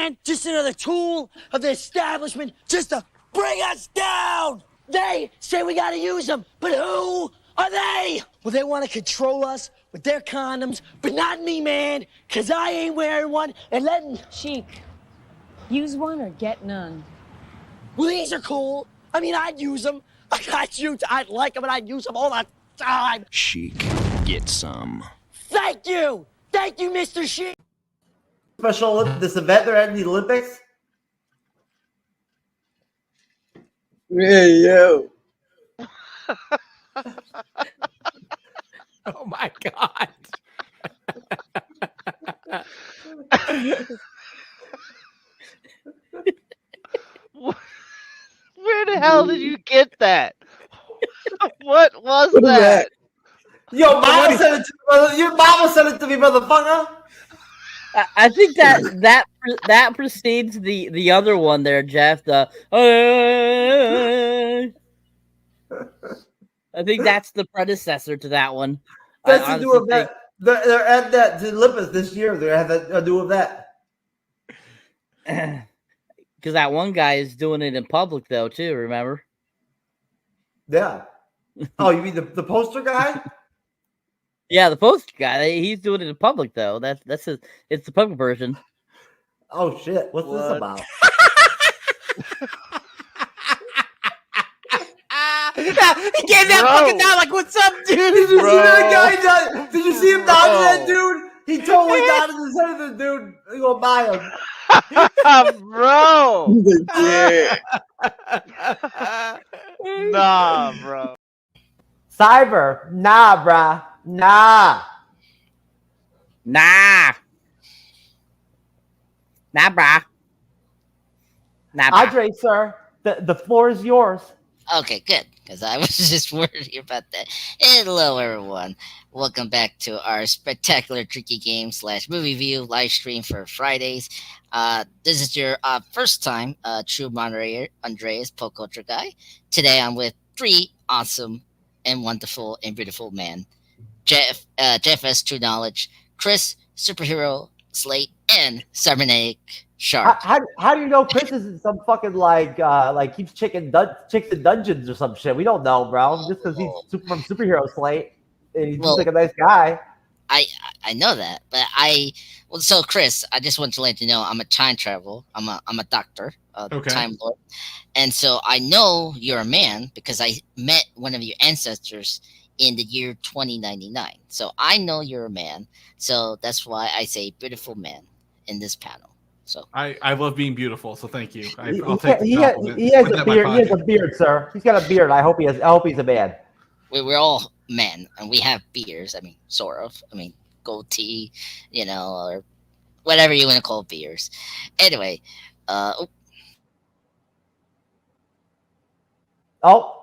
man. Just another tool of the establishment just to bring us down. They say we gotta use them, but who are they? Well, they want to control us with their condoms, but not me, man, because I ain't wearing one and letting... Sheik, use one or get none. Well, these are cool. I mean, I'd use them. I'd like them, and I'd use them all the time. Sheik, get some. Thank you, Mr. Sheik. Special this event they're at the Olympics. Hey, yo. Oh my God. Where the hell did you get that? What was What is that? Yo, mama sent it to me, brother. Your mama sent it to me, motherfucker. I think that precedes the other one there, Jeff. I think that's the predecessor to that one. That's to do with that. They're at that the Olympics this year. They have to do with that. Because that one guy is doing it in public, though, too. Remember? Yeah. Oh, you mean the poster guy? Yeah, the poster guy. He's doing it in public, though. That's his. It's the public version. Oh shit! What's this about? He gave that fucking down like, "What's up, dude?" Did you see that guy? Did you see him down to that dude? He totally down to the head of the dude. You gonna buy him? Bro. Yeah. Nah, bro. Cyber, nah, bruh. Nah. Nah, brah. Nah, brah. Andre, sir, the floor is yours. Okay, good, because I was just worried about that. Hello, everyone. Welcome back to our spectacular tricky game / movie review live stream for Fridays. This is your first time true moderator, Andreas, Pop Culture Guy. Today, I'm with three awesome and wonderful and beautiful men. Jeff S. TrueKnowledge, Chris, Superhero Slate, and Cyberneticshark. How do you know Chris isn't some fucking like keeps chicks in dungeons or some shit? We don't know, bro. Just because he's from Superhero Slate and he's just like a nice guy. I know that, but so Chris, I just want to let you know I'm a time traveler. I'm a doctor, time lord, and so I know you're a man because I met one of your ancestors in the year 2099. So I know you're a man. So that's why I say beautiful man in this panel. So I love being beautiful. So thank you. I'll take the compliment. He has a beard. He has a beard, sir. He's got a beard. I hope he's a man. We're all men and we have beards. I mean, sort of. I mean, goatee, or whatever you want to call beards. Anyway,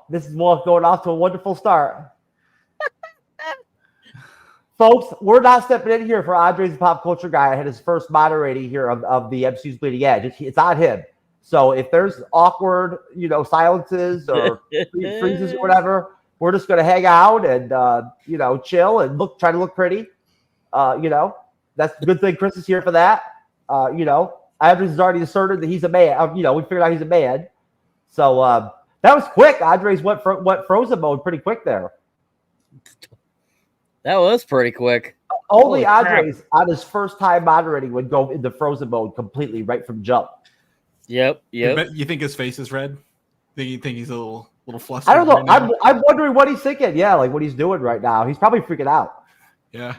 this is going off to a wonderful start. Folks, we're not stepping in here for Andre's the Pop Culture Guy. I had his first moderating here of the MCU'S Bleeding Edge. It's on him. So if there's awkward, silences or freezes or whatever, we're just going to hang out and, chill and try to look pretty. That's a good thing Chris is here for that. Andres has already asserted that he's a man. We figured out he's a man. So that was quick. Andres went frozen mode pretty quick there. That was pretty quick. Only Andres on his first time moderating would go into frozen mode completely right from jump. Yep. You think his face is red? You think he's a little flustered? I don't know. Right I'm wondering what he's thinking. Yeah, like what he's doing right now. He's probably freaking out. Yeah.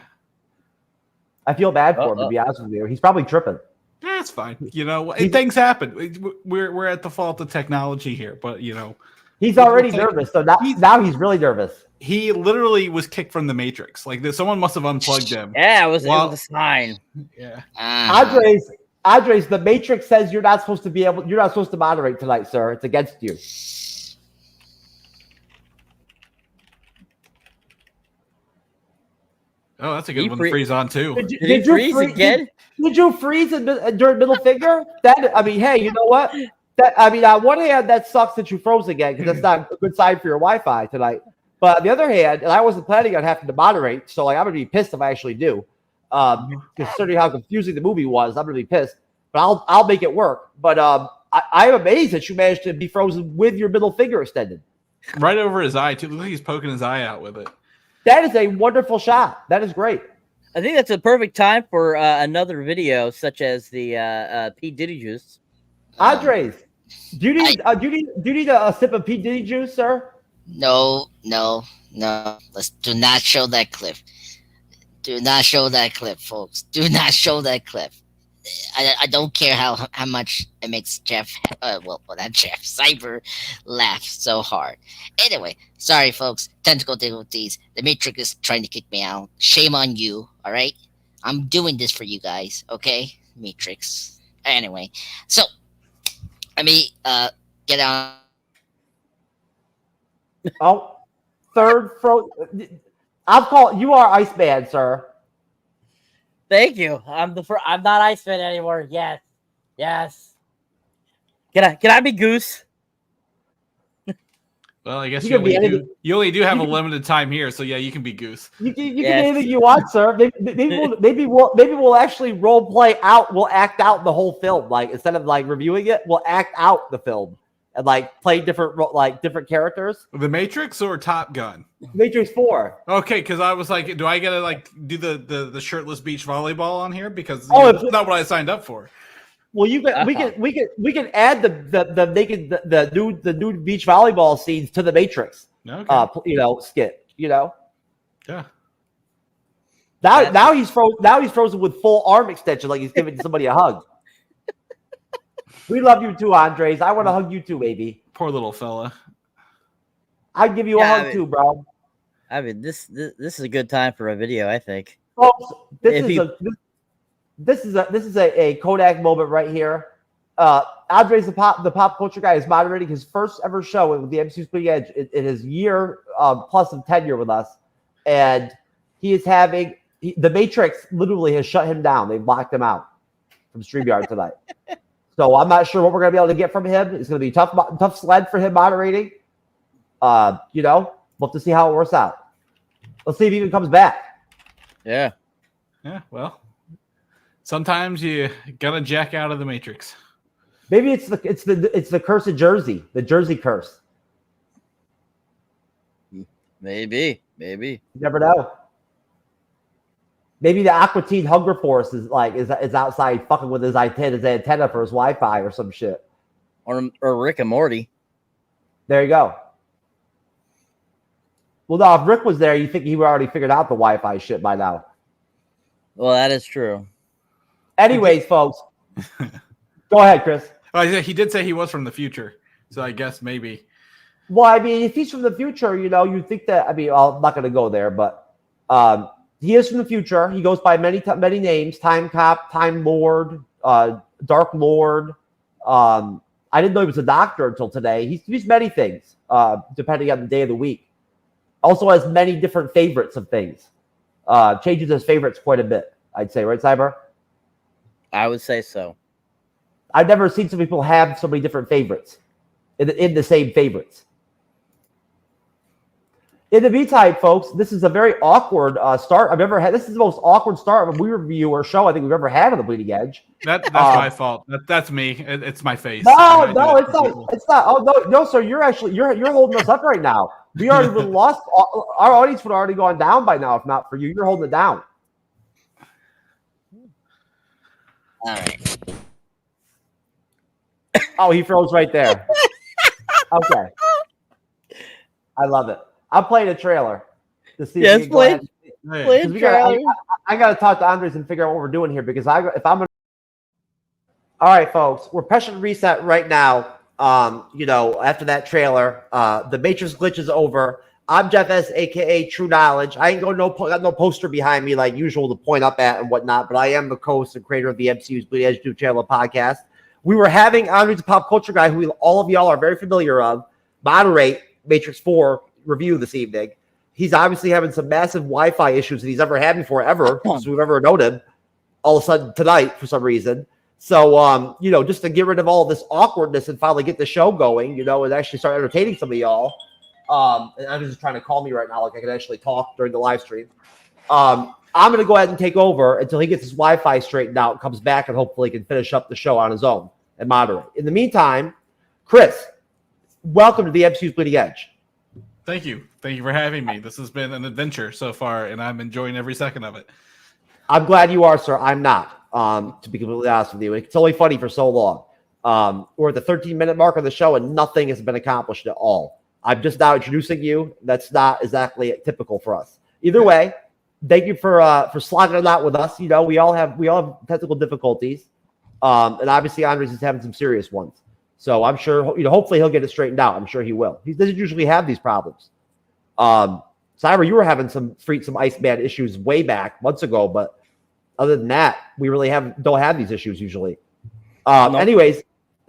I feel bad for him, to be honest with you. He's probably tripping. That's fine. Things happen. We're at the fault of technology here, but he's already nervous. So now he's really nervous. He literally was kicked from the Matrix. Like someone must have unplugged him. Yeah, it was a sign. Yeah. Andres, the Matrix says you're not supposed to moderate tonight, sir. It's against you. Oh, that's a good one to freeze on too. Did you freeze again? Did you freeze during middle finger? Hey, you know what? On one hand, that sucks that you froze again because that's not a good sign for your Wi-Fi tonight. But on the other hand, and I wasn't planning on having to moderate, so I'm gonna be pissed if I actually do. Considering how confusing the movie was, I'm gonna be pissed. But but I'll make it work. But I'm amazed that you managed to be frozen with your middle finger extended. Right over his eye, too. Look like he's poking his eye out with it. That is a wonderful shot. That is great. I think that's a perfect time for another video, such as the P. Diddy juice. Andres, do you need a sip of P. Diddy juice, sir? No. Let's do not show that clip. Do not show that clip, folks. Do not show that clip. I don't care how much it makes Jeff, not Jeff, Cyber laugh so hard. Anyway, sorry, folks. Technical difficulties. The Matrix is trying to kick me out. Shame on you, all right? I'm doing this for you guys, okay? Matrix. Anyway, so let me get on. Oh, third I'll call you are Iceman, sir. Thank you. I'm not Iceman anymore. Yes. Can I be Goose? Well, I guess You you only do have a limited time here, so yeah, you can be Goose. You can be anything you want, sir. Maybe we'll actually role play out. We'll act out the whole film. Like instead of like reviewing it, we'll act out the film and like play different characters. The Matrix or Top Gun? Matrix 4. Okay, because I was like, do I gotta like do the shirtless beach volleyball on here? Because it's that's not what I signed up for. Well, we can add the naked the nude beach volleyball scenes to the Matrix. Okay. Skit. Yeah. Now he's frozen. Now he's frozen with full arm extension, like he's giving somebody a hug. We love you too, Andres. I want to hug you too, baby. Poor little fella. I'd give you a hug too, bro. I mean, this is a good time for a video, I think. Folks, this is a Kodak moment right here. Andres, the pop culture guy, is moderating his first ever show with the MCU'S Bleeding Edge in his year plus of tenure with us, and he is having the Matrix literally has shut him down. They've locked him out from StreamYard tonight. So I'm not sure what we're gonna be able to get from him. It's gonna be tough sled for him moderating. We'll have to see how it works out. Let's see if he even comes back. Yeah. Well, sometimes you gotta jack out of the Matrix. Maybe it's the curse of Jersey, the Jersey curse. Maybe. You never know. Maybe the Aqua Teen Hunger Force is outside fucking with his antenna for his Wi-Fi or some shit. Or Rick and Morty. There you go. Well, no, if Rick was there, you think he would already figured out the Wi-Fi shit by now. Well, that is true. Anyways, folks. Go ahead, Chris. He did say he was from the future, so I guess maybe. Well, I mean, if he's from the future, you think that. I mean, I'm not going to go there, but he is from the future. He goes by many names: Time Cop, Time Lord, Dark Lord. I didn't know he was a doctor until today. He's many things, depending on the day of the week. Also has many different favorites of things. Changes his favorites quite a bit, I'd say, right, Cyber? I would say so. I've never seen some people have so many different favorites in the same favorites. In the meantime, folks, this is a very awkward start I've ever had. This is the most awkward start of a movie review or show I think we've ever had on the Bleeding Edge. That's my fault. That's me. It's my face. No, it's not. It's not. Oh no, sir. You're holding us up right now. We already would have lost. Our audience would have already gone down by now if not for you. You're holding it down. All right. Oh, he froze right there. Okay. I love it. I'm playing a trailer to see. Yes, play a trailer. I got to talk to Andres and figure out what we're doing here because if I'm gonna. All right, folks, we're pressing reset right now. After that trailer, the Matrix glitch is over. I'm Jeff S, aka TrueKnowledge. I ain't got no poster behind me like usual to point up at and whatnot, but I am the co-host and creator of the MCU'S Bleeding Edge channel podcast. We were having Andres, the pop culture guy, who all of y'all are very familiar of, moderate Matrix 4 review this evening. He's obviously having some massive Wi-Fi issues that he's ever had before, since we've ever known him. All of a sudden tonight, for some reason. So, just to get rid of all this awkwardness and finally get the show going, and actually start entertaining some of y'all. And I'm just trying to call me right now, like I can actually talk during the live stream. I'm I'm going to go ahead and take over until he gets his Wi-Fi straightened out, comes back, and hopefully can finish up the show on his own and moderate. In the meantime, Chris, welcome to the MCU'S Bleeding Edge. Thank you. Thank you for having me. This has been an adventure so far, and I'm enjoying every second of it. I'm glad you are, sir. I'm not, to be completely honest with you. It's only funny for so long. We're at the 13-minute mark of the show, and nothing has been accomplished at all. I'm just now introducing you. That's not exactly typical for us. Either way, thank you for slogging it out with us. You know, we all have technical difficulties, and obviously Andres is having some serious ones. So I'm sure, hopefully he'll get it straightened out. I'm sure he will. He doesn't usually have these problems. Cyber, you were having some Iceman issues way back months ago, but other than that, we really don't have these issues usually. Anyways,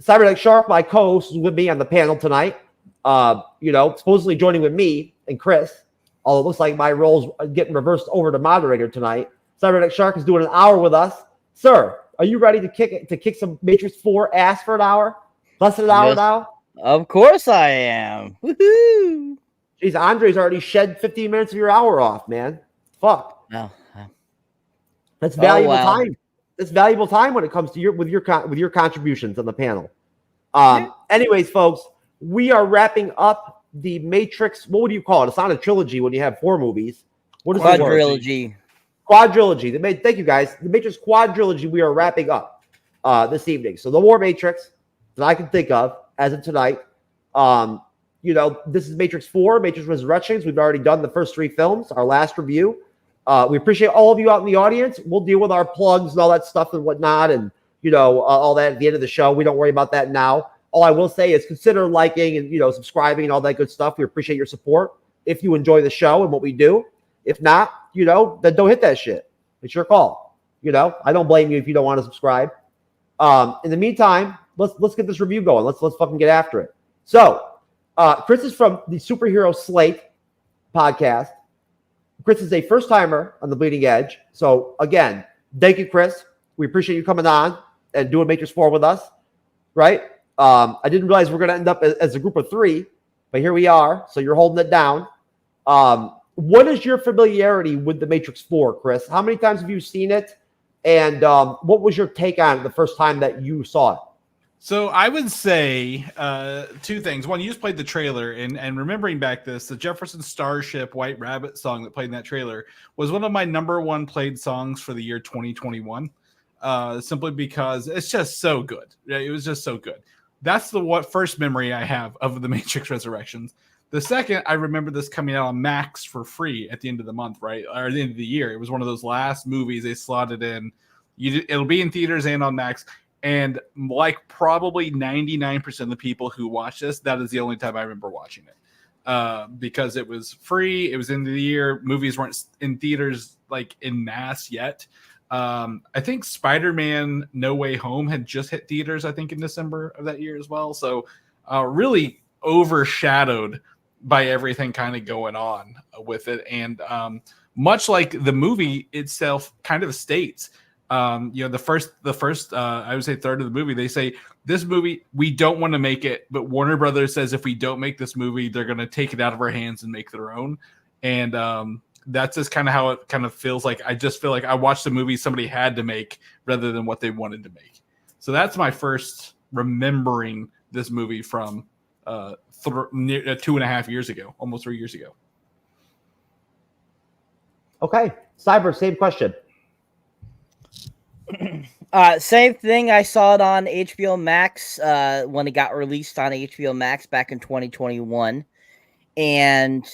Cyberneticshark, my co-host, is with me on the panel tonight. Supposedly joining with me and Chris. Although it looks like my role's getting reversed over to moderator tonight. Cyberneticshark is doing an hour with us. Sir, are you ready to kick some Matrix 4 ass for an hour? Less than an hour now? Of course I am. Woohoo! Jeez, Andre's already shed 15 minutes of your hour off, man. Fuck. No. That's valuable time. That's valuable time when it comes to your contributions on the panel. Anyways, folks, we are wrapping up the Matrix. What would you call it? It's not a trilogy when you have 4 movies. What is the word? Quadrilogy. Thank you, guys. The Matrix quadrilogy we are wrapping up this evening. So no more Matrix that I can think of as of tonight. This is Matrix 4, Matrix Resurrections. We've already done the first 3 films, our last review. We appreciate all of you out in the audience. We'll deal with our plugs and all that stuff and whatnot and, all that at the end of the show. We don't worry about that now. All I will say is consider liking and, subscribing and all that good stuff. We appreciate your support if you enjoy the show and what we do. If not, then don't hit that shit. It's your call. I don't blame you if you don't want to subscribe. In the meantime, let's get this review going. Let's fucking get after it. So, Chris is from the Superhero Slate Podcast. Chris is a first-timer on the Bleeding Edge. So, again, thank you, Chris. We appreciate you coming on and doing Matrix 4 with us, right? I didn't realize we're going to end up as a group of 3, but here we are. So you're holding it down. What is your familiarity with the Matrix 4, Chris? How many times have you seen it? And what was your take on it the first time that you saw it? So I would say 2 things. One, you just played the trailer, and remembering back the Jefferson Starship White Rabbit song that played in that trailer was one of my number 1 played songs for the year 2021, simply because it's just so good. It was just so good. That's the first memory I have of the Matrix Resurrections. The second, I remember this coming out on Max for free at the end of the month, right? Or at the end of the year. It was one of those last movies they slotted in. It'll be in theaters and on Max. And like probably 99% of the people who watch this, that is the only time I remember watching it. Because it was free. It was end of the year. Movies weren't in theaters like in mass yet. I think Spider-Man No Way Home had just hit theaters, I think, in December of that year as well. So really overshadowed by everything kind of going on with it. And much like the movie itself kind of states, the first I would say third of the movie, they say this movie, we don't want to make it, but Warner Brothers says if we don't make this movie, they're going to take it out of our hands and make their own. And that's just kind of how it kind of feels like. I just feel like I watched a movie somebody had to make rather than what they wanted to make. So that's my first remembering this movie from 2.5 years ago, almost 3 years ago. Okay. Cyber, same question. Same thing. I saw it on HBO Max when it got released on HBO Max back in 2021. And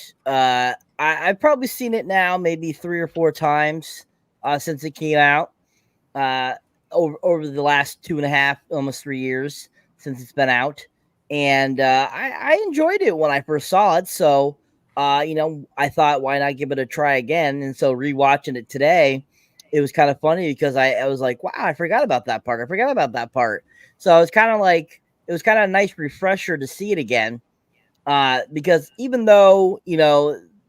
I've probably seen it now maybe 3 or 4 times since it came out over the last 2.5, almost 3 years since it's been out. And I enjoyed it when I first saw it. So, I thought, why not give it a try again? And so rewatching it today, it was kind of funny because I was like, wow, I forgot about that part. So it's kind of like, it was kind of a nice refresher to see it again. Because even though,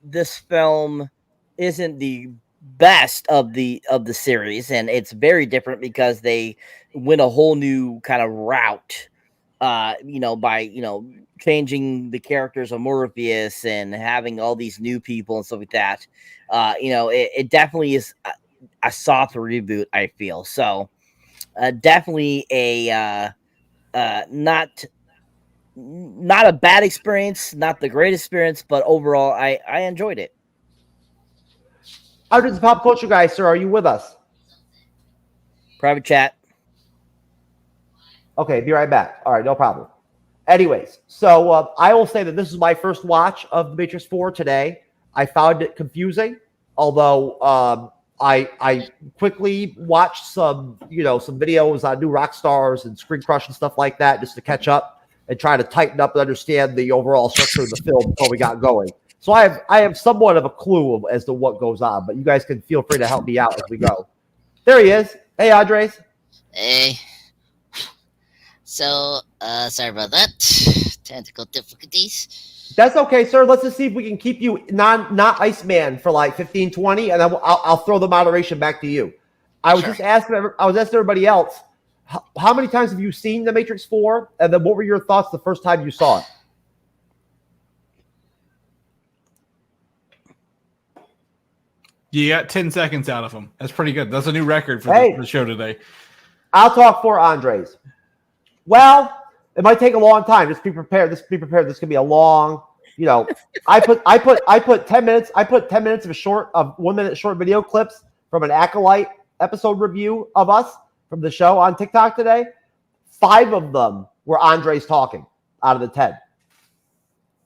this film isn't the best of the series, and it's very different because they went a whole new kind of route, by, changing the characters of Morpheus and having all these new people and stuff like that, it definitely is a soft reboot, I feel. So definitely a not a bad experience, not the great experience, but overall I enjoyed it. Hundreds of pop culture guys, sir, are you with us? Private chat. Okay, be right back. All right, no problem. Anyways, so I will say that this is my first watch of The Matrix 4 today. I found it confusing, although I quickly watched some videos on New Rockstars and Screen Crush and stuff like that just to catch up and try to tighten up and understand the overall structure of the film before we got going. So I have somewhat of a clue as to what goes on, but you guys can feel free to help me out as we go. There he is. Hey, Andres. Hey. So, sorry about that. Technical difficulties. That's okay, sir. Let's just see if we can keep you not Iceman for like 15, 20, and then I'll throw the moderation back to you. I was just asking everybody else, how many times have you seen The Matrix 4? And then what were your thoughts the first time you saw it? You got 10 seconds out of him. That's pretty good. That's a new record for the show today. I'll talk for Andres. Well, it might take a long time. Just be prepared. This could be a long, I put 10 minutes. I put 10 minutes of 1 minute short video clips from an Acolyte episode review of us from the show on TikTok today. 5 of them were Andres talking out of the 10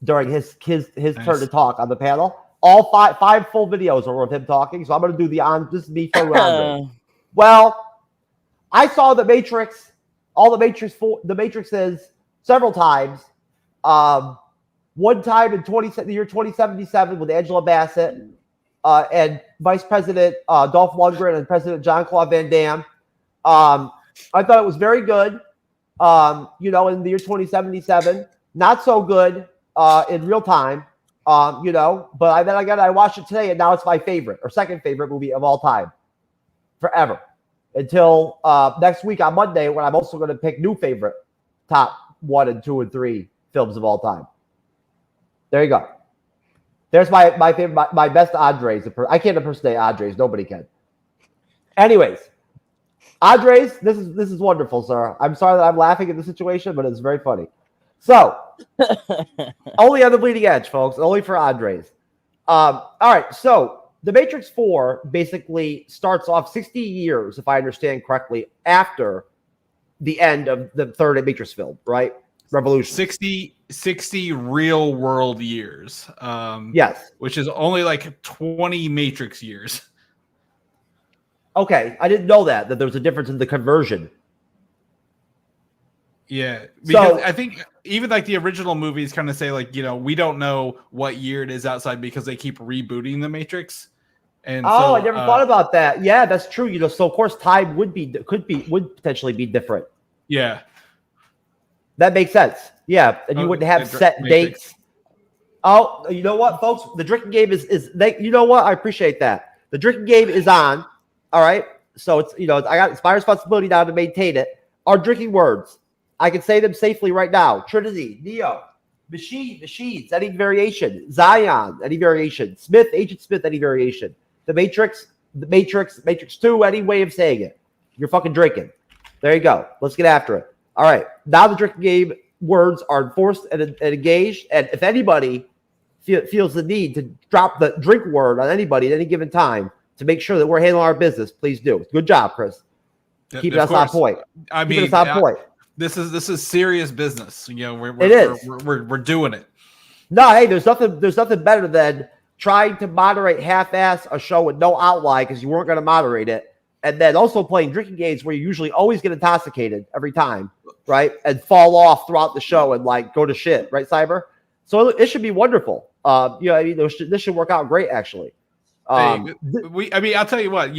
during his turn to talk on the panel. All five full videos are of him talking. So I'm going to do this is me for Andres. Well, I saw The Matrix. All the Matrixes several times. One time in the year 2077 with Angela Bassett and Vice President Dolph Lundgren and President Jean-Claude Van Damme. I thought it was very good. In the year 2077, not so good in real time. But then again, I watched it today, and now it's my favorite or second favorite movie of all time, forever. Until next week on Monday, when I'm also going to pick new favorite top 1 and 2 and 3 films of all time. There you go. There's my favorite, my best Andres. I can't impersonate Andres. Nobody can. Anyways, Andres, this is wonderful, sir. I'm sorry that I'm laughing at the situation, but it's very funny. So, only on The Bleeding Edge, folks. Only for Andres. All right, so The Matrix 4 basically starts off 60 years, if I understand correctly, after the end of the third Matrix film, right? Revolution. 60 real world years. Yes. Which is only like 20 Matrix years. Okay, I didn't know that there was a difference in the conversion. Yeah, because I think even like the original movies kind of say like, we don't know what year it is outside because they keep rebooting the Matrix. And I never thought about that. Yeah, that's true. So of course time would potentially be different. Yeah, that makes sense. Yeah, and you wouldn't have set dates. Oh, you know what, folks? The drinking game is you know what? I appreciate that. The drinking game is on. All right, so it's it's my responsibility now to maintain it. Our drinking words. I can say them safely right now. Trinity, Neo, Machines, any variation. Zion, any variation. Smith, Agent Smith, any variation. The Matrix 2, any way of saying it. You're fucking drinking. There you go. Let's get after it. All right. Now the drinking game words are enforced and engaged. And if anybody feels the need to drop the drink word on anybody at any given time to make sure that we're handling our business, please do. Good job, Chris. Keeping us on point. Keeping us on point. This is serious business. We're doing it. No, hey, there's nothing better than trying to moderate half-ass a show with no outline because you weren't going to moderate it, and then also playing drinking games where you usually always get intoxicated every time, right? And fall off throughout the show and like go to shit, right, Cyber? So it should be wonderful. This should work out great actually. I'll tell you what,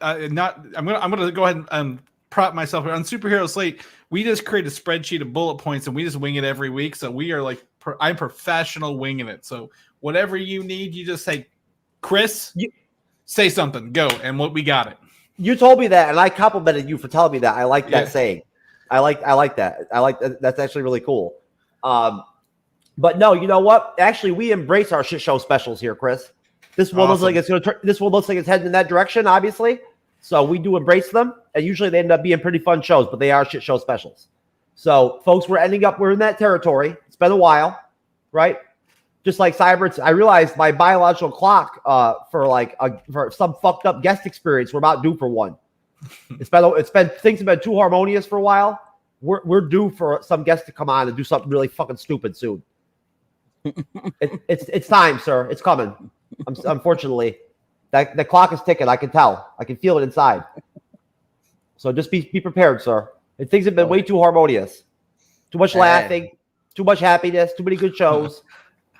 I'm gonna go ahead and prop myself here on Superhero Slate. We just create a spreadsheet of bullet points and we just wing it every week. So we are like, I'm professional winging it. So whatever you need, you just say, Chris, say something, go, and we got it. You told me that, and I complimented you for telling me that. I like that saying. I like that. I like that. That's actually really cool. But no, you know what? Actually, we embrace our shit show specials here, Chris. This one looks like it's going to. This one looks like it's heading in that direction, obviously. So we do embrace them, and usually they end up being pretty fun shows. But they are shit show specials. So, folks, we're in that territory. It's been a while, right? Just like Cyber, I realized my biological clock for some fucked up guest experience, we're about due for one. It's been things have been too harmonious for a while. We're due for some guest to come on and do something really fucking stupid soon. It's time, sir. It's coming. Unfortunately, the clock is ticking. I can tell. I can feel it inside. So just be prepared, sir. And things have been way too harmonious. Too much laughing, too much happiness, too many good shows.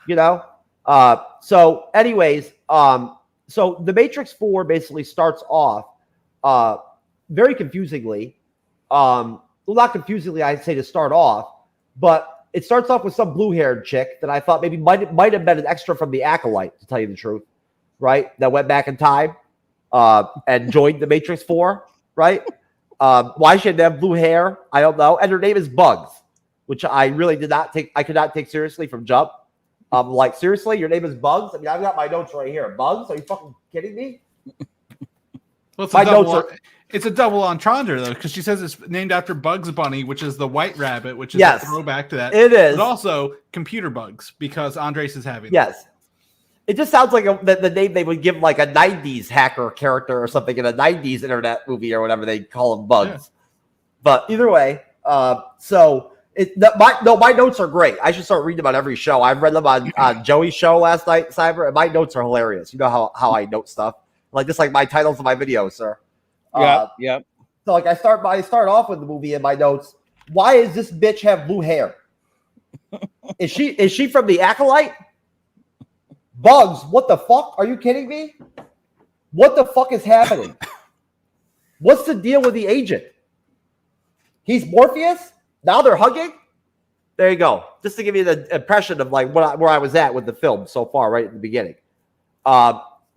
You know. So, anyways, so the Matrix 4 basically starts off very confusingly. Well, not confusingly, I'd say to start off, but it starts off with some blue-haired chick that I thought maybe might have been an extra from the Acolyte, to tell you the truth, right? That went back in time and joined the Matrix 4, right? Why she didn't have blue hair, I don't know. And her name is Bugs, which I really could not take seriously from jump. Like, seriously, your name is Bugs? I mean, I've got my notes right here. Bugs? Are you fucking kidding me? Well, it's a double entendre, though, because she says it's named after Bugs Bunny, which is the white rabbit, which is a throwback to that. It is. But also computer bugs, because Andres is having Yes. It just sounds like the name they would give like a 90s hacker character or something in a 90s internet movie or whatever they call them, Bugs. Yeah. But either way, my notes are great. I should start reading them on every show. I've read them on Joey's show last night, Cyber, and my notes are hilarious. You know how I note stuff. Just like my titles of my videos, sir. Yeah. So I start off with the movie in my notes. Why does this bitch have blue hair? Is she from the Acolyte? Bugs, what the fuck? Are you kidding me? What the fuck is happening? What's the deal with the agent? He's Morpheus? Now they're hugging? There you go. Just to give you the impression of like where I was at with the film so far, right at the beginning.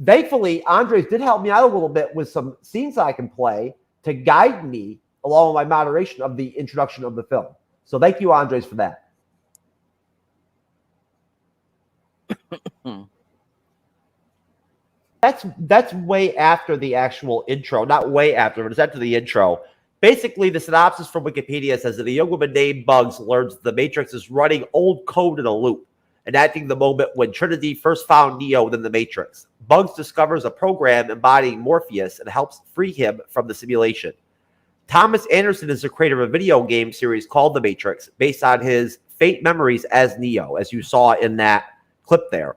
Thankfully, Andres did help me out a little bit with some scenes I can play to guide me along with my moderation of the introduction of the film. So thank you, Andres, for that. That's way after the actual intro. Not way after, but it's after the intro. Basically, the synopsis from Wikipedia says that a young woman named Bugs learns the Matrix is running old code in a loop, enacting the moment when Trinity first found Neo within the Matrix. Bugs discovers a program embodying Morpheus and helps free him from the simulation. Thomas Anderson is the creator of a video game series called The Matrix, based on his faint memories as Neo, as you saw in that clip there.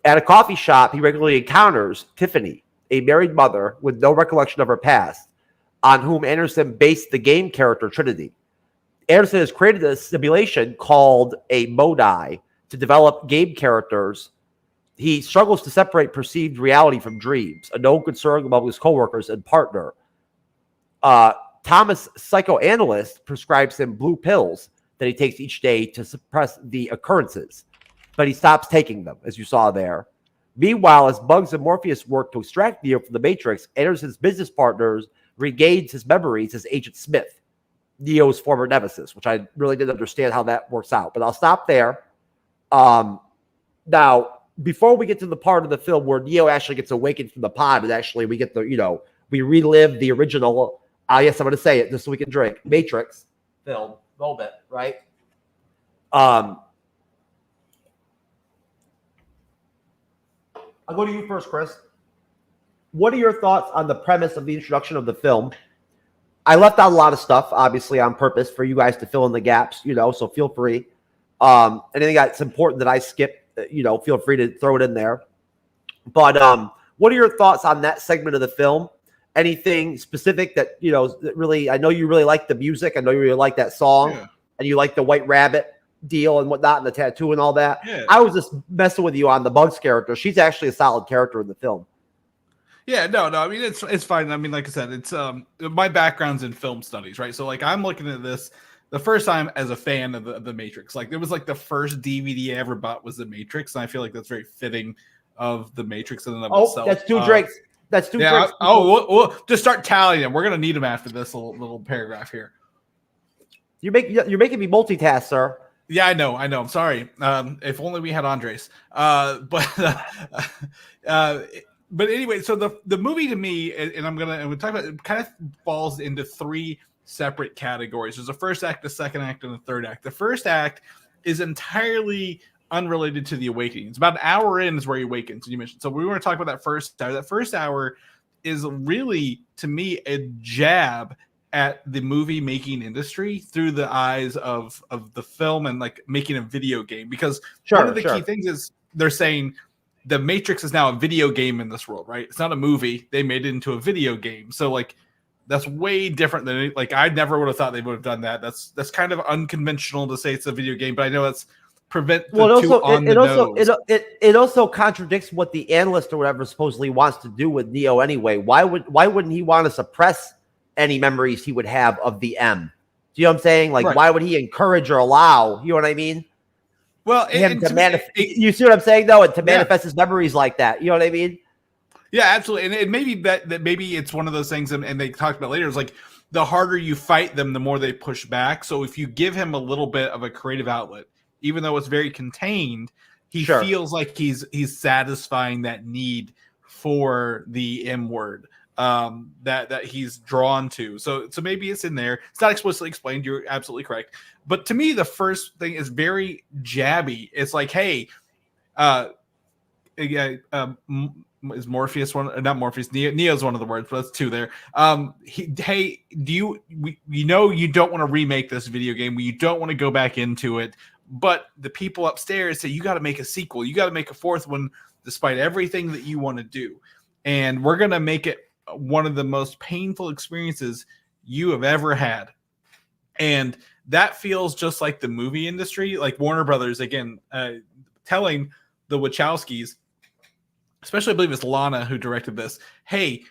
At a coffee shop, he regularly encounters Tiffany, a married mother with no recollection of her past, on whom Anderson based the game character Trinity. Anderson has created a simulation called a Modi to develop game characters. He struggles to separate perceived reality from dreams, a known concern among his coworkers and partner. Thomas, psychoanalyst, prescribes him blue pills that he takes each day to suppress the occurrences, but he stops taking them, as you saw there. Meanwhile, as Bugs and Morpheus work to extract Neo from the Matrix, Anderson's business partners regains his memories as Agent Smith, Neo's former nemesis, which I really didn't understand how that works out, but I'll stop there. Now, before we get to the part of the film where Neo actually gets awakened from the pod, and actually we get we relive the original, yes, I'm going to say it just so we can drink, Matrix film moment, right? I'll go to you first, Chris. What are your thoughts on the premise of the introduction of the film? I left out a lot of stuff, obviously, on purpose for you guys to fill in the gaps, so feel free. Anything that's important that I skip, feel free to throw it in there. But what are your thoughts on that segment of the film? Anything specific that, that really, I know you really like the music. I know you really like that song, and you like the White Rabbit deal and whatnot, and the tattoo and all that. Yeah. I was just messing with you on the Bugs character. She's actually a solid character in the film. Yeah, no. I mean, it's fine. I mean, like I said, it's my background's in film studies, right? So like I'm looking at this the first time as a fan of the Matrix. Like it was like the first DVD I ever bought was The Matrix, and I feel like that's very fitting of the Matrix in and of itself. That's two drinks. That's two drinks. We'll just start tallying them. We're gonna need them after this little paragraph here. You're making me multitask, sir. Yeah, I know. I'm sorry. If only we had Andres. But anyway, so the movie to me, and we'll talk about it, kind of falls into three separate categories. There's a first act, the second act, and the third act. The first act is entirely unrelated to the awakening. It's about an hour in is where he awakens. And you mentioned, so we want to talk about that first hour. That first hour is really, to me, a jab at the movie making industry through the eyes of the film and like making a video game. Because one of the key things is they're saying the Matrix is now a video game in this world, right? It's not a movie. They made it into a video game. So like that's way different than like I never would have thought they would have done that. That's kind of unconventional to say it's a video game, but I know that's it also contradicts what the analyst or whatever supposedly wants to do with Neo anyway. Why wouldn't he want to suppress any memories he would have of the M? Do you know what I'm saying? Like, why would he encourage or allow? You know what I mean? Well, him to manifest. You see what I'm saying, though, and to manifest his memories like that. You know what I mean? Yeah, absolutely. And it may be that maybe it's one of those things, and they talked about later. It's like the harder you fight them, the more they push back. So if you give him a little bit of a creative outlet, even though it's very contained, he feels like he's satisfying that need for the M word that he's drawn to. So maybe it's in there. It's not explicitly explained. You're absolutely correct. But to me, the first thing is very jabby. It's like, hey, is Morpheus one? Not Morpheus. Neo's one of the words, but that's two there. Hey, you know you don't want to remake this video game. You don't want to go back into it. But the people upstairs say you got to make a sequel. You got to make a fourth one, despite everything that you want to do. And we're gonna make it one of the most painful experiences you have ever had. And that feels just like the movie industry, like Warner Brothers again, telling the Wachowskis, especially I believe it's Lana who directed this, hey,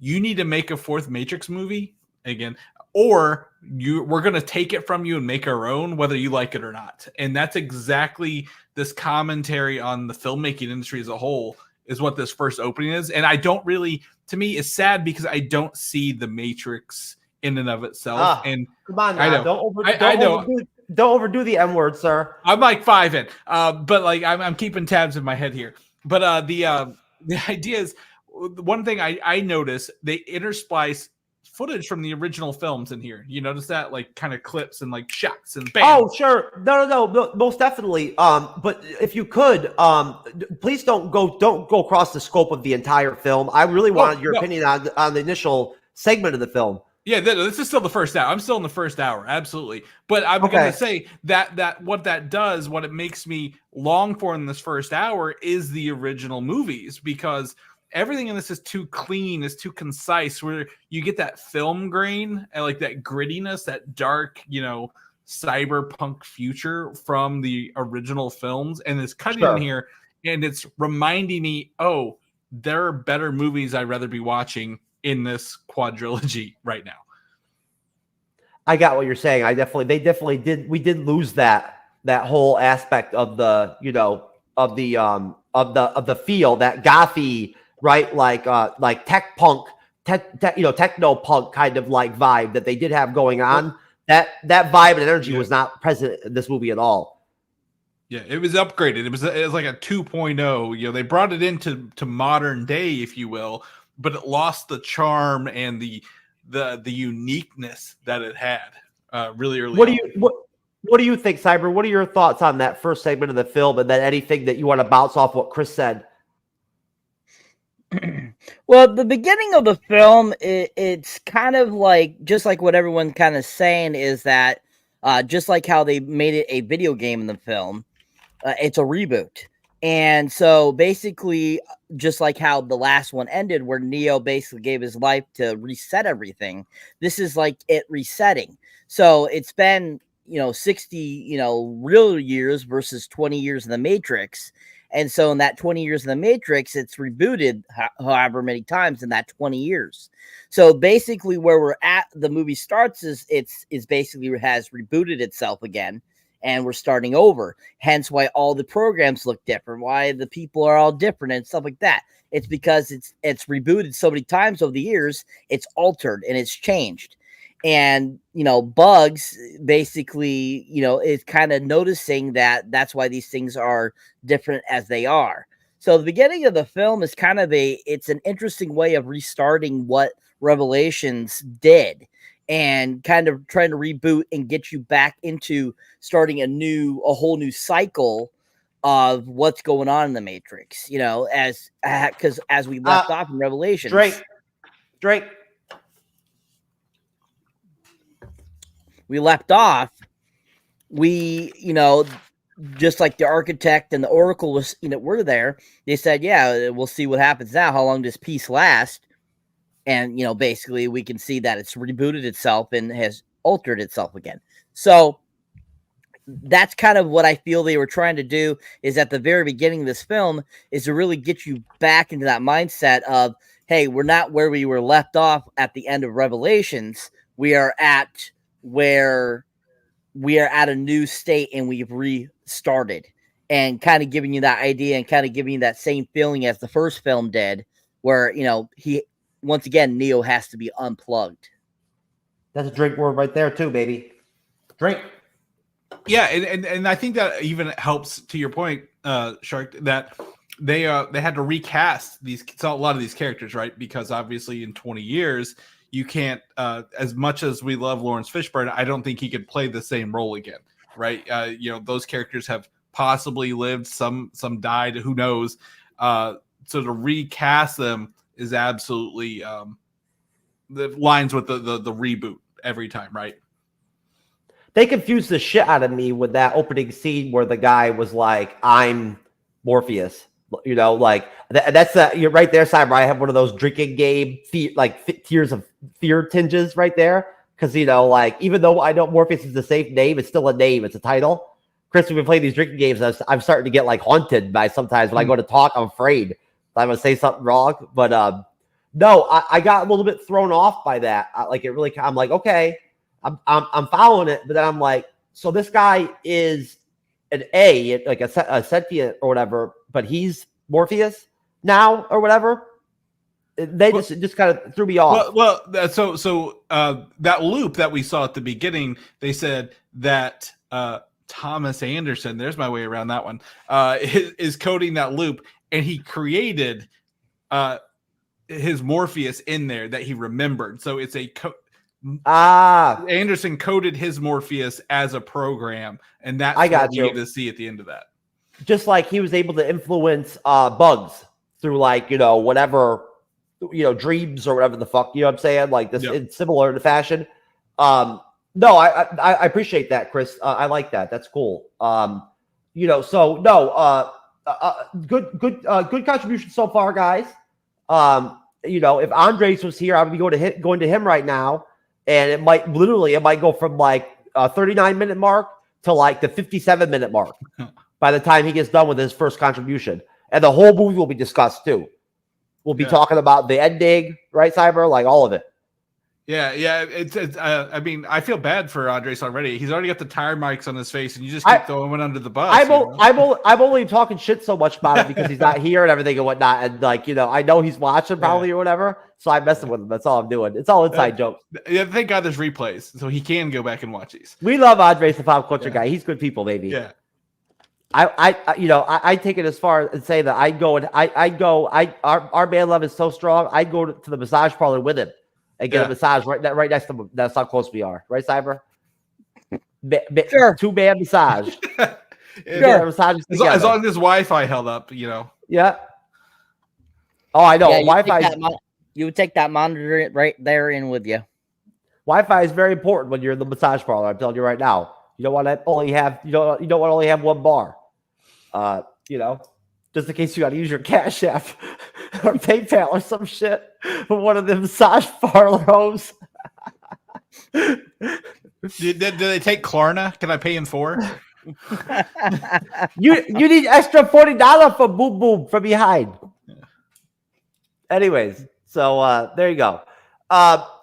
you need to make a fourth Matrix movie again, or we're going to take it from you and make our own, whether you like it or not. And that's exactly this commentary on the filmmaking industry as a whole is what this first opening is. And I don't really, to me, it's sad because I don't see the Matrix in and of itself. And come on, now. Don't overdo the M word, sir. I'm like 5 in, but like I'm keeping tabs in my head here. But the idea is, one thing I noticed, they intersplice footage from the original films in here. You notice that, like kind of clips and like shots and bam. Oh, sure. No, most definitely. But if you could, please don't go across the scope of the entire film. I really wanted your opinion on the initial segment of the film. Yeah, this is still the first hour. I'm still in the first hour, absolutely. But I'm going to say that what that does, what it makes me long for in this first hour is the original movies, because everything in this is too clean, is too concise, where you get that film grain and like that grittiness, that dark, cyberpunk future from the original films. And it's cutting in here and it's reminding me, oh, there are better movies I'd rather be watching in this quadrilogy right now. I got what you're saying. We did lose that whole aspect of the, of the feel, that gothy, right? Like tech punk, techno punk kind of like vibe that they did have going on. That vibe and energy was not present in this movie at all. Yeah, it was upgraded. It was like a 2.0. They brought it into modern day, if you will, but it lost the charm and the uniqueness that it had really early. What do you think, Cyber? What are your thoughts on that first segment of the film, and then anything that you want to bounce off what Chris said? Well, the beginning of the film, it's kind of like, just like what everyone's kind of saying, is that just like how they made it a video game in the film, it's a reboot. And so basically, just like how the last one ended, where Neo basically gave his life to reset everything, this is like it resetting. So it's been, 60, real years versus 20 years in the Matrix. And so in that 20 years in the Matrix, it's rebooted however many times in that 20 years. So basically where we're at, the movie starts is basically has rebooted itself again. And we're starting over. Hence why all the programs look different, why the people are all different and stuff like that. It's because it's rebooted so many times over the years, it's altered and it's changed. And, Bugs basically, is kind of noticing that that's why these things are different as they are. So the beginning of the film is kind of it's an interesting way of restarting what Revelations did and kind of trying to reboot and get you back into starting a whole new cycle of what's going on in the Matrix, because as we left off in Revelations. Drake. We left off, just like the architect and the Oracle were there. They said, yeah, we'll see what happens now. How long does peace last? And, basically we can see that it's rebooted itself and has altered itself again. So that's kind of what I feel they were trying to do is at the very beginning of this film is to really get you back into that mindset of, hey, we're not where we were left off at the end of Revelations. We are at where we are at a new state and we've restarted, and kind of giving you that idea and kind of giving you that same feeling as the first film did, where, once again, Neo has to be unplugged. That's a drink word right there too, baby. Drink. Yeah, and I think that even helps to your point, Shark, that they had to recast a lot of these characters, right? Because obviously in 20 years, you can't, as much as we love Lawrence Fishburne, I don't think he could play the same role again, right? Those characters have possibly lived, some died, who knows? So to recast them is absolutely the lines with the reboot every time, right? They confused the shit out of me with that opening scene where the guy was like, "I'm Morpheus." That's you're right there, Cyber. I have one of those drinking game tears of fear tinges right there, because even though I know Morpheus is a safe name, it's still a name. It's a title. Chris, we've been playing these drinking games. I'm starting to get haunted by sometimes when I go to talk. I'm afraid I'm gonna say something wrong. But no, I got a little bit thrown off by that. I'm like, okay, I'm following it, but then I'm like, so this guy is an a sentient or whatever, but he's Morpheus now or whatever. They just kind of threw me off. So that loop that we saw at the beginning, they said that Thomas Anderson, there's my way around that one, is coding that loop, and he created his Morpheus in there that he remembered. So it's Anderson coded his Morpheus as a program, and that's what we get to see at the end of that. Just like he was able to influence Bugs through whatever dreams or whatever the fuck, you know what I'm saying? Like this, it's similar to fashion. No, I appreciate that, Chris. I like that. That's cool. So no, good contribution so far, guys. If Andres was here, I would be going to him right now. And it might go from a 39-minute mark to the 57-minute mark by the time he gets done with his first contribution. And the whole movie will be discussed too. We'll be talking about the ending, right, Cyber? All of it. Yeah. I mean, I feel bad for Andres already. He's already got the tire marks on his face, and you just keep throwing him under the bus. I'm only talking shit so much about it because he's not here and everything and whatnot. And I know he's watching probably or whatever. So I'm messing with him. That's all I'm doing. It's all inside jokes. Yeah, thank God there's replays, so he can go back and watch these. We love Andres, the pop culture guy. He's good people, baby. Yeah. I take it as far as say that our man love is so strong. I'd go to the massage parlor with him and get a massage right next to him. That's how close we are, right, Cyber? Sure. 2-man massage. Sure. As long as his Wi-Fi held up, Yeah. Oh, I know. Yeah, Wi-Fi. You would take that monitor right there in with you. Wi-Fi is very important when you're in the massage parlor. I'm telling you right now. You don't want to only have want to only have one bar. Just in case you got to use your Cash App or PayPal or some shit for one of the massage parlor homes. Do they take Klarna? Can I pay in 4? You need extra $40 for boom boom from behind. Yeah. Anyways, so there you go.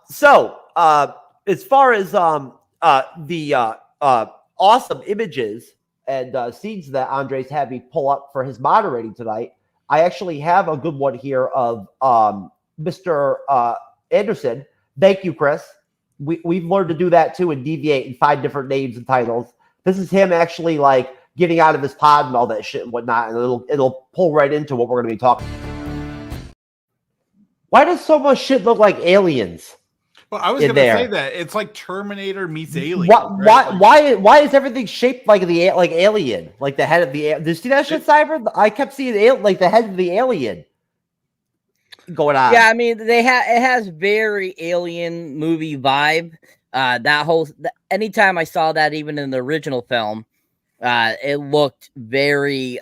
So as far as the awesome images and scenes that Andres had me pull up for his moderating tonight, I actually have a good one here of Mr. Anderson. Thank you, Chris. We've learned to do that too and deviate and find different names and titles. This is him actually like getting out of his pod and all that shit and whatnot, and it'll pull right into what we're going to be talking. Why does so much shit look like aliens? Well, I was going to say that it's like Terminator meets Alien. Why is everything shaped like Alien, like the head of the? Did you see that shit, Cyber? I kept seeing like the head of the alien going on. Yeah, I mean it has very Alien movie vibe. Anytime I saw that, even in the original film, it looked very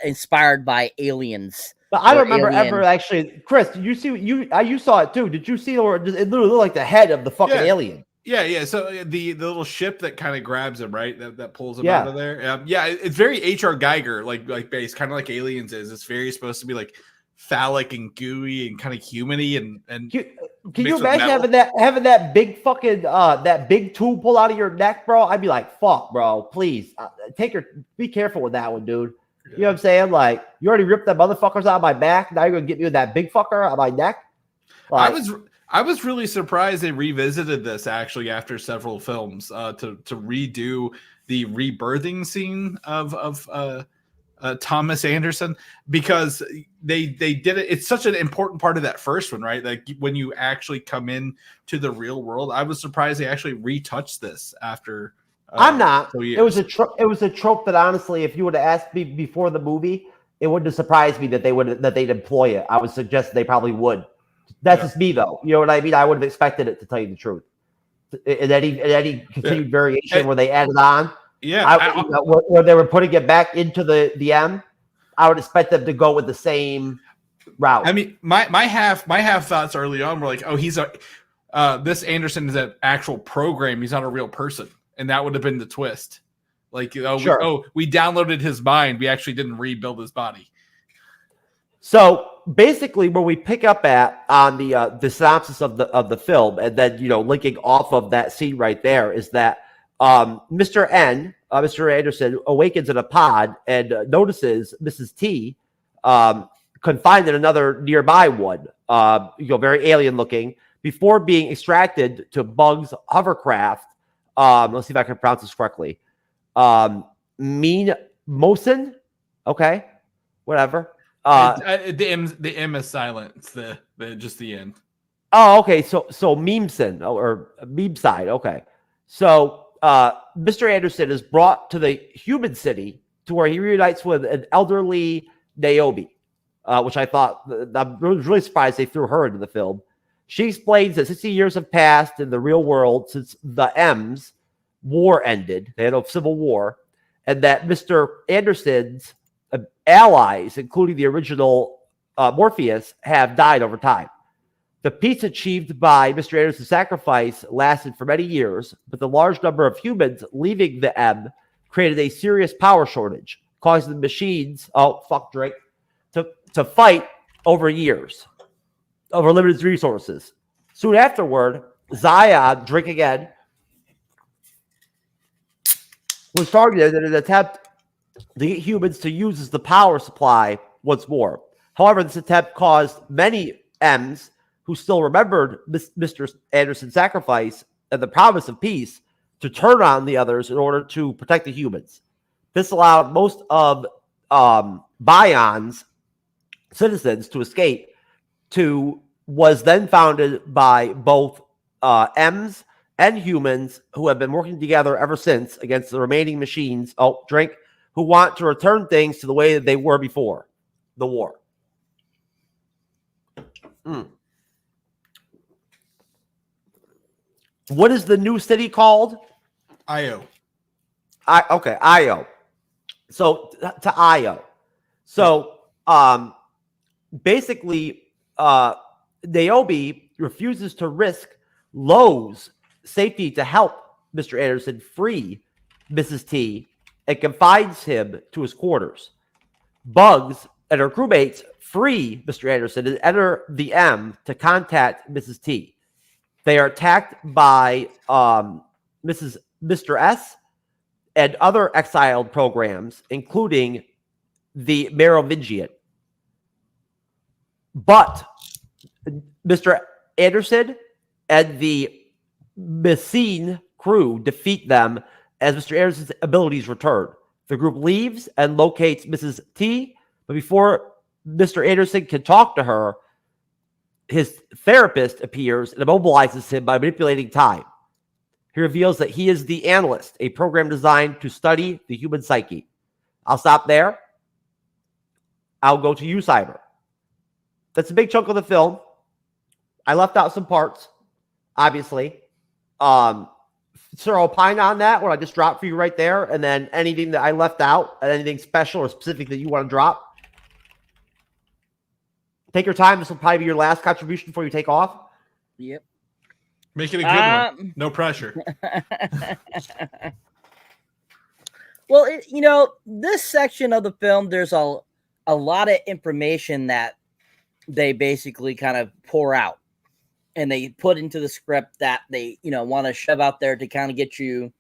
inspired by Aliens. But I don't remember ever actually. Chris, did you see you saw it too? Did you see it literally looked like the head of the fucking alien? Yeah. So the little ship that kind of grabs him, right? That pulls him out of there. Yeah, it's very H.R. Geiger like base, kind of like Aliens is. It's very supposed to be like phallic and gooey and kind of humany and. Can you imagine having that big fucking that big tube pull out of your neck, bro? I'd be like, fuck, bro, please be careful with that one, dude. You know what I'm saying? Like, you already ripped that motherfuckers out of my back. Now you're gonna get me with that big fucker out of my neck. Like, I was really surprised they revisited this actually after several films to redo the rebirthing scene of Thomas Anderson, because they did it. It's such an important part of that first one, right? Like when you actually come in to the real world. I was surprised they actually retouched this after. I'm not. It was a trope that honestly, if you would have asked me before the movie, it wouldn't have surprised me that they'd employ it. I would suggest they probably would. That's just me though. You know what I mean? I would have expected it, to tell you the truth. In any continued variation where they added on. Yeah, where they were putting it back into the M, I would expect them to go with the same route. I mean, my half thoughts early on were like, oh, this Anderson is an actual program. He's not a real person, and that would have been the twist. Like, we downloaded his mind. We actually didn't rebuild his body. So basically, where we pick up at on the synopsis of the film, and then linking off of that scene right there, is that Mr. Anderson awakens in a pod and notices Mrs. T confined in another nearby one, very alien looking, before being extracted to Bug's hovercraft. Let's see if I can pronounce this correctly. Mean Mosin. Okay, whatever. The M is silent. It's the just the end. Oh, okay. So Memeson or Meme side. Okay. So Mr. Anderson is brought to the human city to where he reunites with an elderly Niobe, which I thought, I was really surprised they threw her into the film. She explains that 60 years have passed in the real world since the M's war ended. They had a civil war, and that Mr. Anderson's allies, including the original Morpheus, have died over time. The peace achieved by Mr. Anderson's sacrifice lasted for many years, but the large number of humans leaving the M created a serious power shortage, causing the machines, to fight over years, over limited resources. Soon afterward, Zion, drink again, was targeted in an attempt to get humans to use as the power supply once more. However, this attempt caused many M's who still remembered Mr. Anderson's sacrifice and the promise of peace to turn on the others in order to protect the humans. This allowed most of Bion's citizens to escape to was then founded by both M's and humans who have been working together ever since against the remaining machines, who want to return things to the way that they were before the war. What is the new city called? Io. Io. So to Io. So basically, Niobe refuses to risk Lowe's safety to help Mr. Anderson free Mrs. T and confines him to his quarters. Bugs and her crewmates free Mr. Anderson and enter the M to contact Mrs. T. They are attacked by Mr. S and other exiled programs, including the Merovingian. But Mr. Anderson and the abdul-mateen crew defeat them as Mr. Anderson's abilities return. The group leaves and locates Mrs. T, but before Mr. Anderson can talk to her, his therapist appears and immobilizes him by manipulating time. He reveals that he is the Analyst, a program designed to study the human psyche. I'll stop there. I'll go to you, Cyber. That's a big chunk of the film. I left out some parts, obviously. Sir, opine on that, what I just dropped for you right there, and then anything that I left out, and anything special or specific that you want to drop. Take your time. This will probably be your last contribution before you take off. Yep. Make it a good one. No pressure. Well, this section of the film, there's a lot of information that they basically kind of pour out and they put into the script that they, want to shove out there to kind of get you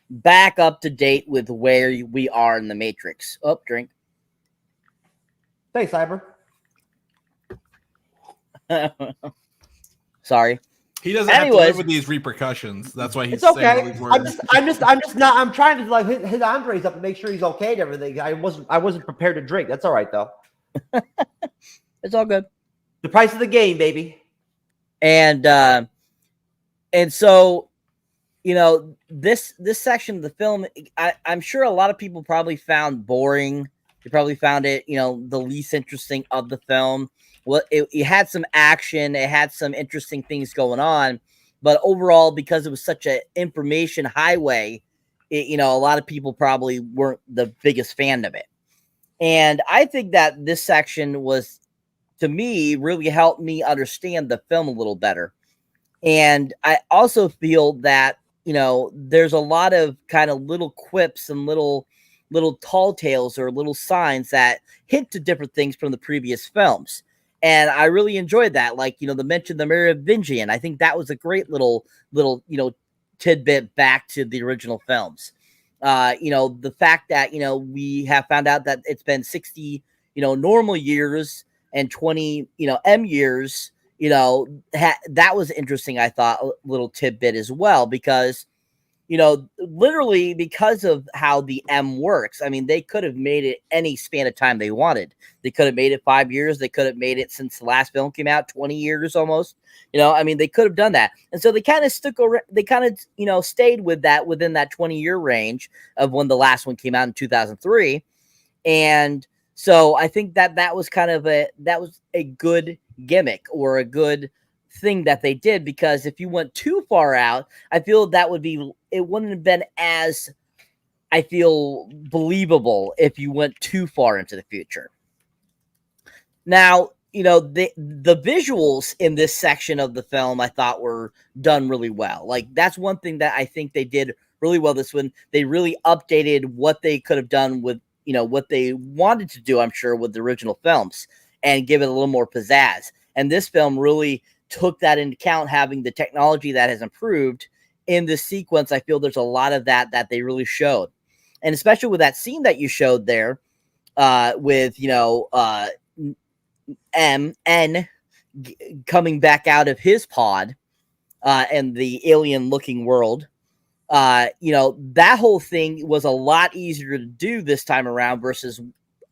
back up to date with where we are in the Matrix. Oh, drink. Thanks, Cyber. Sorry. He doesn't have to live with these repercussions. That's why he's saying all these words. I'm trying to like hit Andres up and make sure he's okay and everything. I wasn't prepared to drink. That's all right though. It's all good. The price of the game, baby. And so, this section of the film, I'm sure a lot of people probably found boring. They probably found it, the least interesting of the film. Well, it had some action. It had some interesting things going on. But overall, because it was such an information highway, a lot of people probably weren't the biggest fan of it. And I think that this section was, to me, really helped me understand the film a little better. And I also feel that, there's a lot of kind of little quips and little tall tales or little signs that hint to different things from the previous films. And I really enjoyed that. Like, the mention the Merovingian. I think that was a great little, tidbit back to the original films. The fact that, we have found out that it's been 60, normal years and 20, M years, that was interesting. I thought a little tidbit as well, because, literally because of how the M works. I mean, they could have made it any span of time they wanted. They could have made it 5 years. They could have made it since the last film came out, 20 years almost. They could have done that. And so they kind of stayed with that within that 20-year range of when the last one came out in 2003. And so I think that was kind of a good gimmick or a good thing that they did, because if you went too far out, I feel it wouldn't have been as, I feel, believable if you went too far into the future. Now, the visuals in this section of the film I thought were done really well. Like, that's one thing that I think they did really well this one. They really updated what they could have done with, what they wanted to do, I'm sure, with the original films, and give it a little more pizzazz. And this film really took that into account, having the technology that has improved in this sequence. I feel there's a lot of that they really showed. And especially with that scene that you showed there, with, N coming back out of his pod, and the alien looking world, that whole thing was a lot easier to do this time around versus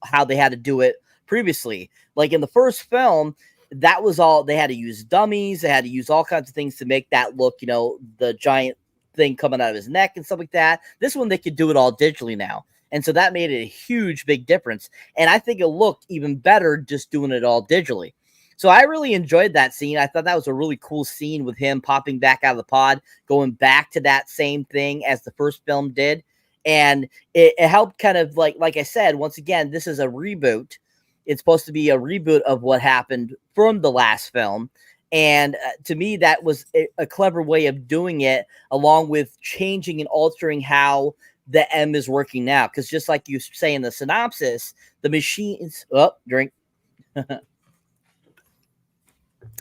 how they had to do it previously. Like in the first film, that was all, they had to use dummies. They had to use all kinds of things to make that look, the giant thing coming out of his neck and stuff like that. This one, they could do it all digitally now. And so that made it a huge, big difference. And I think it looked even better just doing it all digitally. So I really enjoyed that scene. I thought that was a really cool scene with him popping back out of the pod, going back to that same thing as the first film did. And it helped kind of like I said, once again, this is a reboot. It's supposed to be a reboot of what happened from the last film. And to me, that was a clever way of doing it, along with changing and altering how the M is working now. Because just like you say in the synopsis, the machines,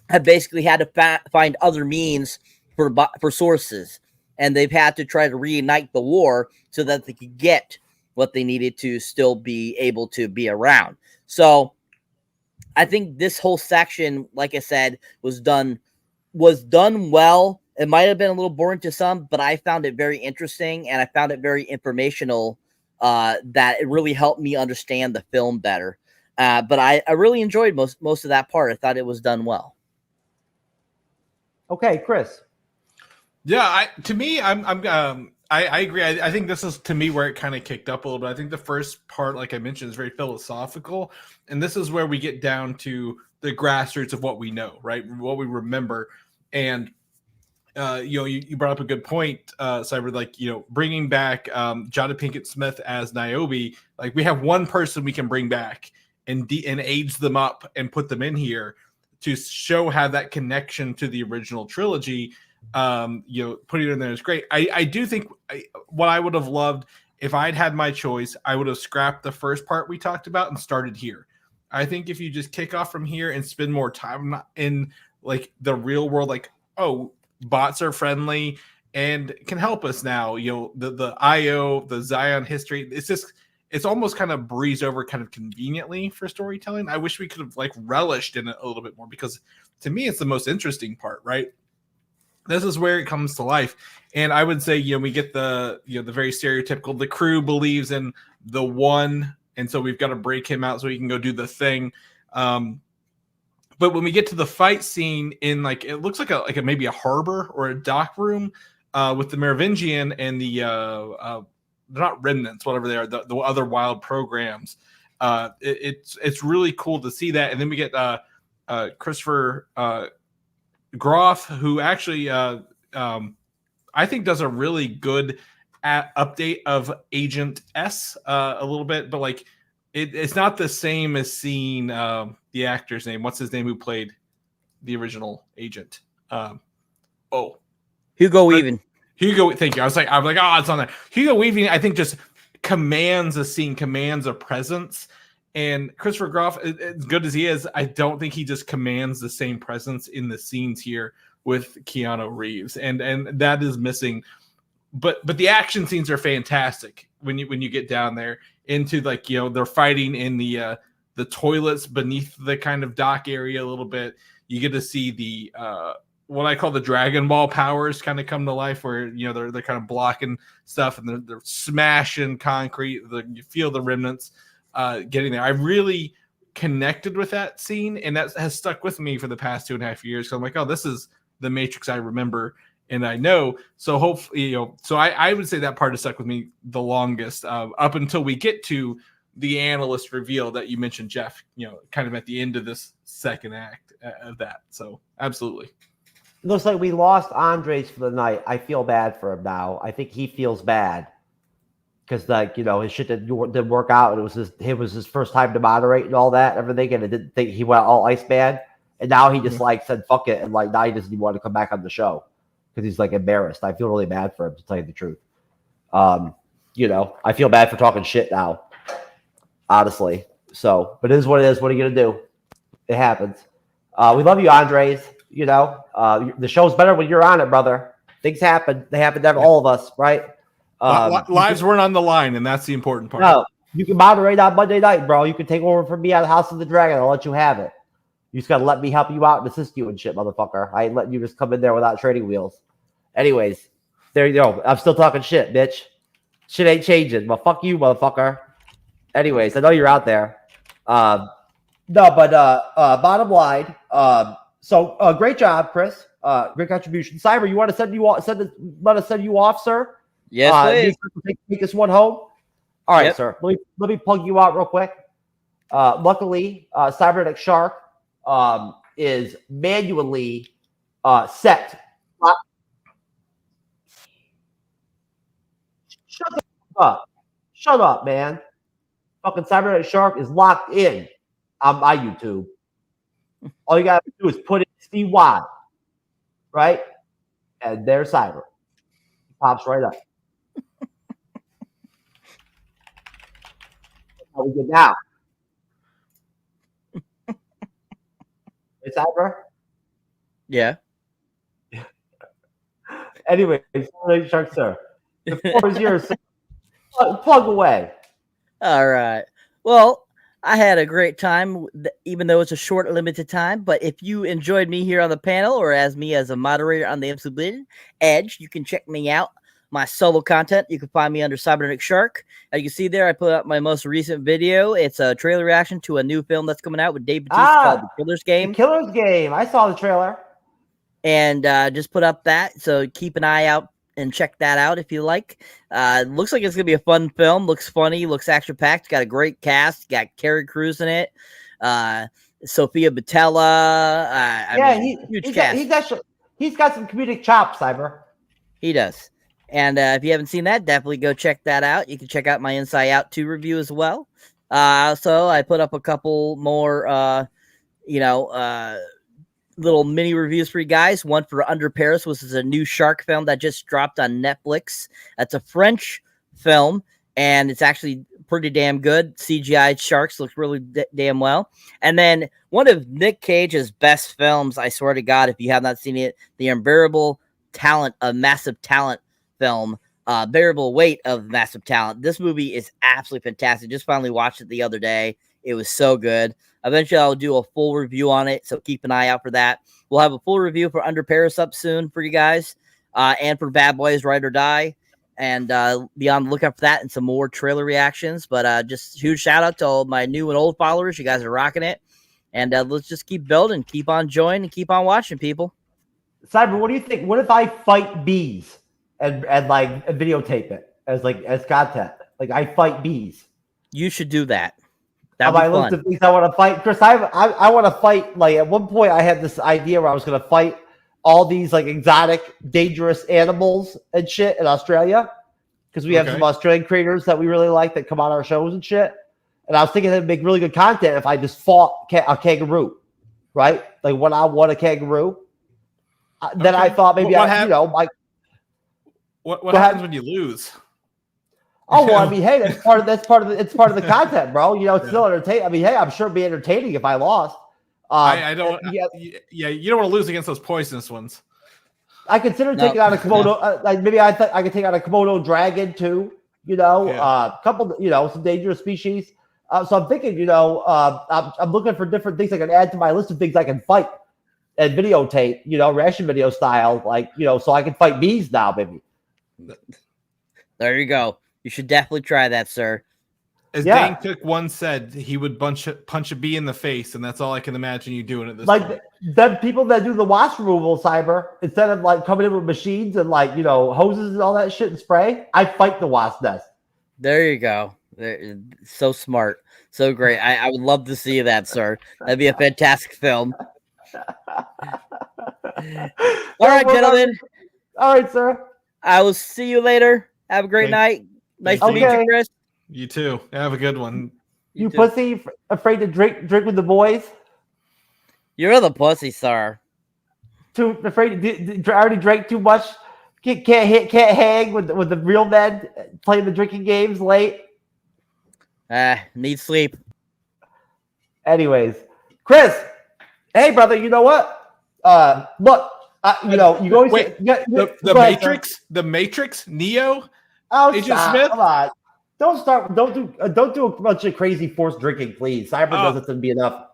have basically had to find other means for sources. And they've had to try to reignite the war so that they could get what they needed to still be able to be around. So I think this whole section, like I said, was done well. It might have been a little boring to some, but I found it very interesting and I found it very informational. That it really helped me understand the film better. But I really enjoyed most of that part. I thought it was done well. Okay, Chris. Yeah, I agree. I think this is, to me, where it kind of kicked up a little bit. I think the first part, like I mentioned, is very philosophical, and this is where we get down to the grassroots of what we know, right? What we remember, and you brought up a good point, Cyber. Like, bringing back Jada Pinkett Smith as Niobe. Like, we have one person we can bring back and age them up and put them in here to show how that connection to the original trilogy. Putting it in there is great. I do think what I would have loved, if I'd had my choice, I would have scrapped the first part we talked about and started here. I think if you just kick off from here and spend more time in like the real world, like, oh, bots are friendly and can help us now. The IO, the Zion history, it's almost kind of breezed over kind of conveniently for storytelling. I wish we could have like relished in it a little bit more, because to me, it's the most interesting part, right? This is where it comes to life. And I would say, we get the very stereotypical, the crew believes in the one, and so we've got to break him out so he can go do the thing. But when we get to the fight scene in, like, it looks like maybe a harbor or a dock room with the Merovingian and the they're not remnants, whatever they are, the other wild programs. It's really cool to see that. And then we get Christopher Groff, who actually I think does a really good update of Agent S a little bit, but like it's not the same as seeing the actor's name. What's his name who played the original agent? Hugo Weaving. Hugo, thank you. I was like, oh, it's on there. Hugo Weaving, I think, just commands a scene, commands a presence. And Christopher Groff, as good as he is, I don't think he just commands the same presence in the scenes here with Keanu Reeves, and that is missing. But the action scenes are fantastic when you get down there into, like, they're fighting in the toilets beneath the kind of dock area a little bit. You get to see the what I call the Dragon Ball powers kind of come to life, where they're kind of blocking stuff and they're smashing concrete. You feel the remnants getting there. I really connected with that scene, and that has stuck with me for the past 2.5 years. So I'm like, oh, this is the Matrix I remember and I know. So hopefully, so I would say that part has stuck with me the longest, up until we get to the analyst reveal that you mentioned, Jeff, kind of at the end of this second act of that. So absolutely. Looks like we lost Andres for the night. I feel bad for him now. I think he feels bad because, like, his shit didn't work out, and it was his first time to moderate and all that, everything, and it didn't think he went all Iceman, and now he just like said fuck it, and like now he doesn't even want to come back on the show because he's like embarrassed. I feel really bad for him, to tell you the truth. I feel bad for talking shit now, honestly. So, but it is what it is. What are you gonna do? It happens. We love you, Andres. The show's better when you're on it, brother. Things happen. They happen to all of us, right? Lives weren't on the line, and that's the important part. No, you can moderate on Monday night, bro. You can take over for me on House of the Dragon. I'll let you have it. You just gotta let me help you out and assist you and shit, motherfucker. I ain't letting you just come in there without training wheels. Anyways, there you go. I'm still talking shit, bitch. Shit ain't changing. Well, fuck you, motherfucker. Anyways, I know you're out there. Bottom line. So great job, Chris. Great contribution. Cyber, you want to let us send you off, sir? Yes, please. Take this one home. All right, Yep. sir. Let me plug you out real quick. Luckily, Cyberneticshark is manually set. Shut up, man. Fucking Cyberneticshark is locked in on my YouTube. All you gotta do is put in CY, right? And there's Cyber. He pops right up. How we get now? It's Cyber? Yeah. Anyway, Shark, sir. The floor is yours. Plug away. All right. Well, I had a great time, even though it's a short, limited time. But if you enjoyed me here on the panel or as me as a moderator on the MCU'S Bleeding Edge, you can check me out. My solo content, you can find me under Cyberneticshark. As you can see there, I put up my most recent video. It's a trailer reaction to a new film that's coming out with Dave Bautista called The Killer's Game. The Killer's Game. I saw the trailer. And just put up that. So keep an eye out and check that out if you like. Looks like it's going to be a fun film. Looks funny. Looks action-packed. Got a great cast. Got Carrie Crews in it. Sophia Boutella. Huge cast. He's got some comedic chops, Cyber. He does. And if you haven't seen that, definitely go check that out. You can check out my Inside Out 2 review as well. So I put up a couple more, little mini reviews for you guys. One for Under Paris, which is a new shark film that just dropped on Netflix. That's a French film, and it's actually pretty damn good. CGI sharks look really damn well. And then one of Nick Cage's best films, I swear to God, if you have not seen it, The Unbearable Talent of Massive Talent film, Bearable Weight of Massive Talent. This movie is absolutely fantastic. Just finally watched it the other day. It was so good. Eventually, I'll do a full review on it, so keep an eye out for that. We'll have a full review for Under Paris up soon for you guys, and for Bad Boys Ride or Die, and be on the lookout for that and some more trailer reactions. But just huge shout out to all my new and old followers. You guys are rocking it, and let's just keep building, keep on joining, and keep on watching, people. Cyber, what do you think? What if I fight bees and like videotape it as content? Like I fight bees. You should do that. On my list of things I want to fight, Chris, I want to fight. Like at one point, I had this idea where I was going to fight all these like exotic, dangerous animals and shit in Australia, because we have some Australian creators that we really like that come on our shows and shit. And I was thinking it'd make really good content if I just fought a kangaroo, right? Like when I won a kangaroo. Then I thought maybe what happens when you lose? Oh well, I mean, hey, it's part of the content, bro. You know, it's still entertaining. I mean, hey, I'm sure it'd be entertaining if I lost. I don't. You don't want to lose against those poisonous ones. I consider taking on a Komodo. Maybe I could take on a Komodo dragon too. You know, couple. You know, some dangerous species. So I'm thinking, I'm looking for different things I can add to my list of things I can fight and videotape. You know, reaction video style, so I can fight bees now, maybe. There you go. You should definitely try that, sir. As Dane Cook once said, he would punch a bee in the face, and that's all I can imagine you doing at this point. The people that do the wasp removal, Cyber, instead of like coming in with machines and hoses and all that shit and spray, I fight the wasp nest. There you go. So smart. So great. I would love to see that, sir. That'd be a fantastic film. All right, gentlemen. All right, sir. I will see you later. Have a great night. Nice to meet you, Chris. You too. Have a good one. You pussy, afraid to drink with the boys? You're the pussy, sir. Too afraid to already drank too much. Can't hang with the real men playing the drinking games late. Need sleep. Anyways, Chris. Hey, brother. You know what? Look. You always the Matrix. The Matrix. Neo. Oh, Agent Smith. Come on. Don't do a bunch of crazy forced drinking, please. Cyber doesn't be enough.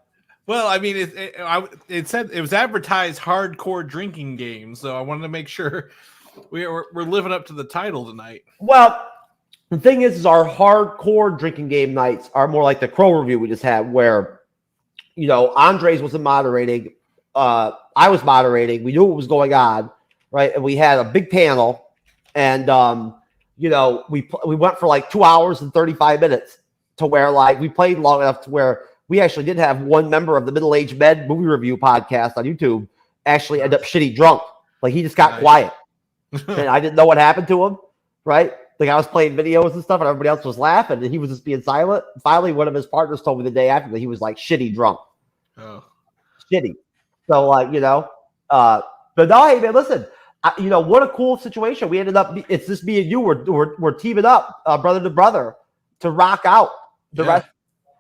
Well, I mean, it said it was advertised hardcore drinking games, so I wanted to make sure we're living up to the title tonight. Well, the thing is our hardcore drinking game nights are more like the Crow review we just had, where Andres wasn't moderating, I was moderating. We knew what was going on, right? And we had a big panel, and we went for like 2 hours and 35 minutes to where we played long enough to where we actually did have one member of the Middle-Aged Men movie review podcast on YouTube actually end up shitty drunk. Like he just got quiet. And I didn't know what happened to him, right? Like I was playing videos and stuff and everybody else was laughing and he was just being silent. Finally, one of his partners told me the day after that he was like shitty drunk. Oh. Shitty. So but no, hey man, listen, what a cool situation. We ended up, it's just me and you. We're teaming up, brother to brother, to rock out the rest.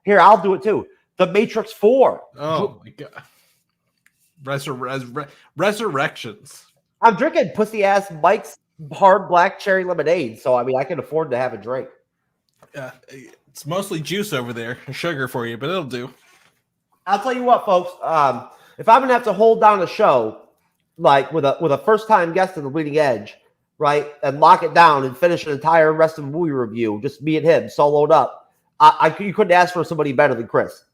Here, I'll do it too. The Matrix 4. Oh my god. Resurrections. I'm drinking pussy ass Mike's hard black cherry lemonade, so I mean I can afford to have a drink. It's mostly juice over there, sugar for you, but it'll do. I'll tell you what, folks. If I'm gonna have to hold down a show like with a first time guest in the Bleeding Edge, right, and lock it down and finish an entire rest of the movie review, just me and him soloed up, you couldn't ask for somebody better than Chris.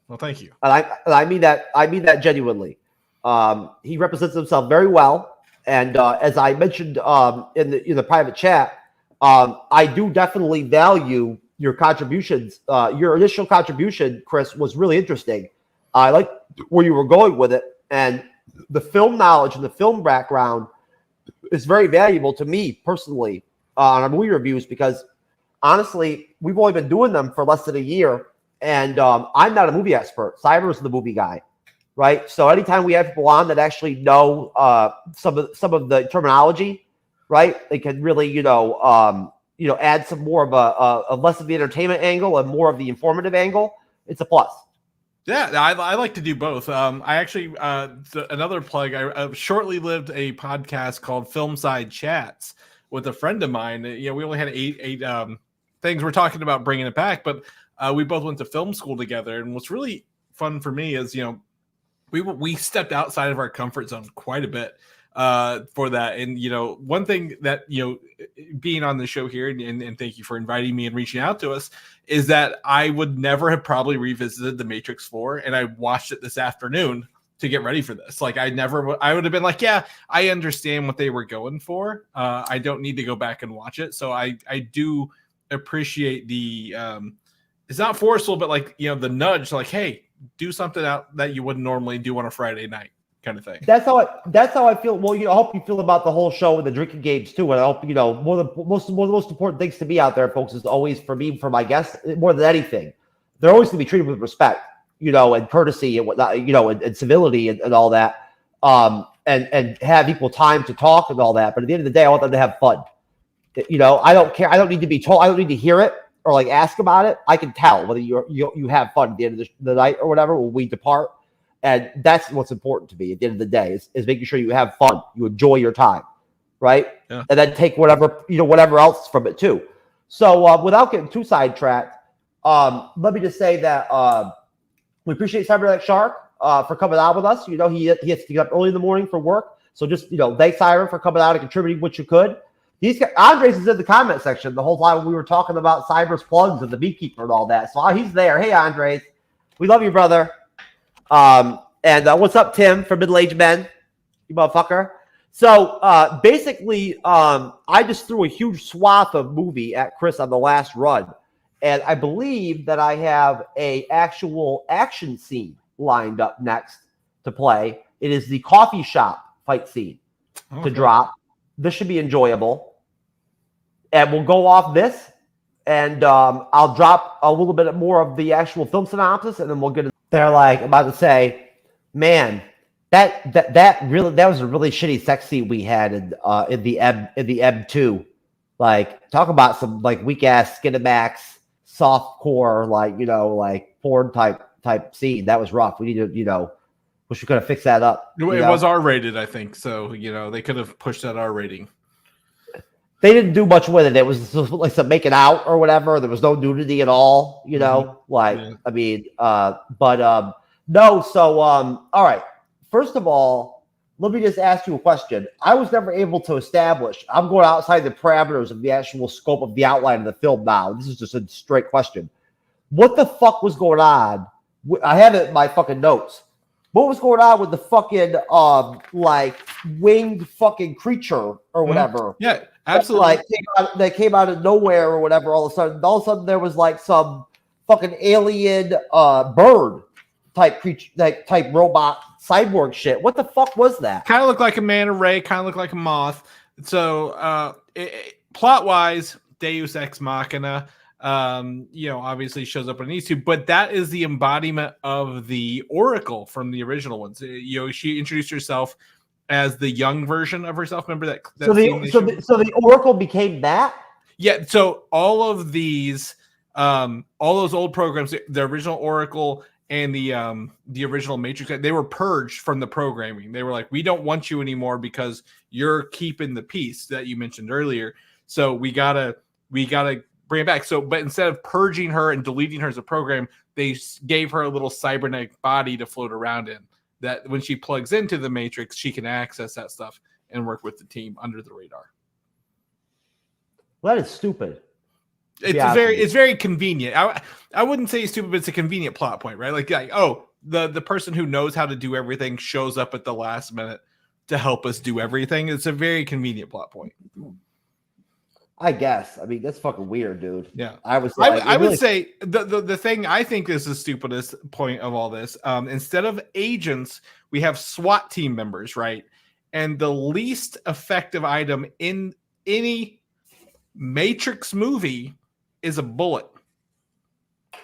Well, thank you. And I mean that genuinely. He represents himself very well, and as I mentioned in the private chat, I do definitely value your contributions. Your initial contribution, Chris, was really interesting. I like where you were going with it, and the film knowledge and the film background is very valuable to me personally on our movie reviews, because honestly, we've only been doing them for less than a year, and I'm not a movie expert. Cyber's the movie guy, right? So anytime we have people on that actually know some of the terminology, right, they can really add some more of a less of the entertainment angle and more of the informative angle. It's a plus. Yeah, I like to do both. I actually, another plug, I shortly lived a podcast called Film Side Chats with a friend of mine. We only had eight things. We're talking about bringing it back, but we both went to film school together. And what's really fun for me is, we stepped outside of our comfort zone quite a bit for that. And, one thing that, being on the show here, and thank you for inviting me and reaching out to us, is that I would never have probably revisited The Matrix 4, and I watched it this afternoon to get ready for this. Like, I would have been like, yeah, I understand what they were going for. I don't need to go back and watch it. So I do appreciate the, it's not forceful, but like, the nudge, like, hey, do something out that you wouldn't normally do on a Friday night, kind of thing. That's how I feel. Well, I hope you feel about the whole show and the drinking games too. And I hope one of the most important things to me out there, folks, is always for my guests, more than anything, they're always going to be treated with respect, and courtesy and whatnot, and civility and all that, and have equal time to talk and all that. But at the end of the day, I want them to have fun. I don't care. I don't need to be told. I don't need to hear it or like ask about it. I can tell whether you have fun at the end of the night or whatever when we depart. And that's what's important to me at the end of the day is making sure you have fun, you enjoy your time, right? Yeah. And then take whatever else from it too. So without getting too sidetracked, let me just say that we appreciate Cyberneticshark for coming out with us. He has to get up early in the morning for work. So just, thanks, Siren, for coming out and contributing what you could. Andres is in the comment section the whole time we were talking about Cyber's plugs and the Beekeeper and all that. So he's there. Hey, Andres, we love you, brother. And what's up, Tim, from Middle Aged Men, you motherfucker. So basically, I just threw a huge swath of movie at Chris on the last run, and I believe that I have a actual action scene lined up next to play. It is the coffee shop fight scene to drop. This should be enjoyable, and we'll go off this, and I'll drop a little bit more of the actual film synopsis, and then we'll get. They're like about to say, man, that was a really shitty sex scene we had in the M2. Like, talk about some like weak ass Skinemax soft core, like porn type scene. That was rough. We need to wish we could have fixed that up. It was R-rated, I think. So they could have pushed that R rating. They didn't do much with it. It was like some making out or whatever. There was no nudity at all, I mean, no. So, all right. First of all, let me just ask you a question. I was never able to establish. I'm going outside the parameters of the actual scope of the outline of the film now. This is just a straight question. What the fuck was going on? I have it in my fucking notes. What was going on with the fucking winged fucking creature or whatever? Yeah, absolutely. That came out of nowhere or whatever. All of a sudden there was like some fucking alien bird type creature, type robot cyborg shit. What the fuck was that? Kind of looked like a manta ray. Kind of looked like a moth. So plot wise, Deus Ex Machina. Obviously shows up when it needs to, but that is the embodiment of the Oracle from the original ones. She introduced herself as the young version of herself. Remember that? So the Oracle became that? Yeah. So all of these, all those old programs, the original Oracle and the original Matrix, they were purged from the programming. They were like, we don't want you anymore because you're keeping the peace that you mentioned earlier. So we gotta bring it back. So, but instead of purging her and deleting her as a program, they gave her a little cybernetic body to float around in. That when she plugs into the Matrix, she can access that stuff and work with the team under the radar. Well, that is stupid. It's very convenient. I wouldn't say it's stupid, but it's a convenient plot point, right? Like the person who knows how to do everything shows up at the last minute to help us do everything. It's a very convenient plot point. I guess. I mean, that's fucking weird, dude. Yeah. I would say the thing I think is the stupidest point of all this, instead of agents, we have SWAT team members, right? And the least effective item in any Matrix movie is a bullet.